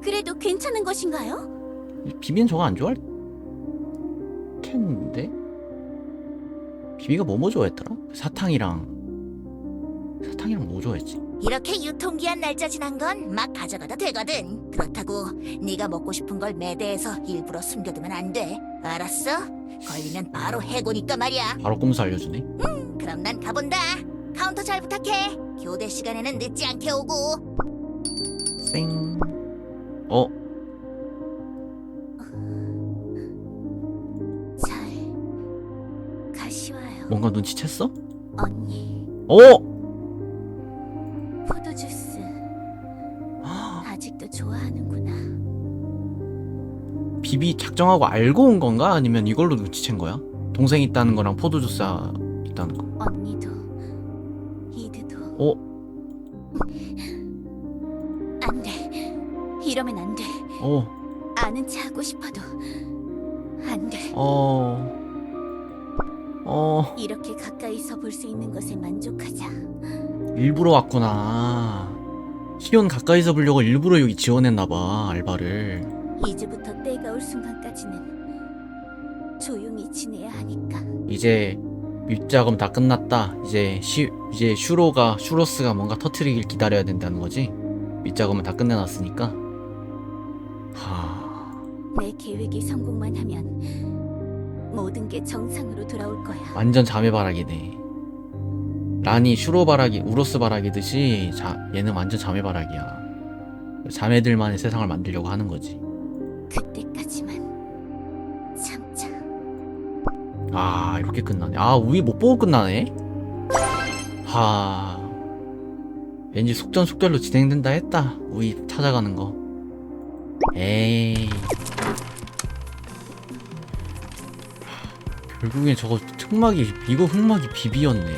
그래도 괜찮은 것인가요? 비비는 저거 안 좋아할 텐데. 비비가 뭐 좋아했더라? 사탕이랑 뭐 좋아했지? 이렇게 유통기한 날짜 지난 건 막 가져가도 되거든. 그렇다고 네가 먹고 싶은 걸 매대해서 일부러 숨겨두면 안 돼. 알았어? 걸리면 바로 해고니까 말이야. 바로 꼼수 알려주네. 그럼 난 가본다. 카운터 잘 부탁해. 교대 시간에는 늦지 않게 오고. 쌩. 잘 가시와요. 뭔가 눈치챘어? 언니, 포도주스 아직도 좋아하는구나. 비비 작정하고 알고 온 건가? 아니면 이걸로 눈치챈 거야? 동생 있다는 거랑 포도주스 있다는 거. 언니도 이드도 안 돼. 이러면 안 돼. 아는 체 하고 싶어도 안 돼. 이렇게 가까이서 볼 수 있는 것에 만족하자. 일부러 왔구나. 시온 가까이서 보려고 일부러 여기 지원했나봐, 알바를. 이제부터 때가 올 순간까지는 조용히 지내야 하니까. 이제 밑작업 다 끝났다. 이제 슈로스가 뭔가 터트리길 기다려야 된다는 거지. 밑작업은 다 끝내놨으니까. 내 계획이 성공만 하면 모든 게 정상으로 돌아올 거야. 완전 자매바락이네. 란이 슈로바락이 우로스 바락이듯이 얘는 완전 자매바락이야. 자매들만의 세상을 만들려고 하는 거지. 그때까지만 참자. 이렇게 끝나네. 우위 못 보고 끝나네. 왠지 속전속결로 진행된다 했다. 우위 찾아가는 거. 에이. 결국엔 저거 이거 흑막이 비비였네.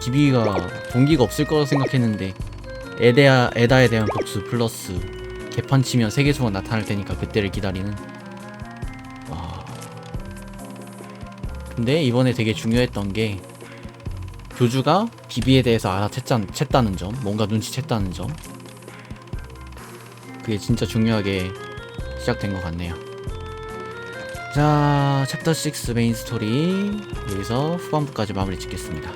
비비가 동기가 없을 거라 생각했는데 에다에 대한 복수 플러스 개판 치면 세계소가 나타날 테니까 그때를 기다리는. 근데 이번에 되게 중요했던 게 교주가 비비에 대해서 알아챘다는 점, 뭔가 눈치챘다는 점. 그게 진짜 중요하게 시작된 것 같네요. 자, 챕터 6 메인 스토리 여기서 후반부까지 마무리 짓겠습니다.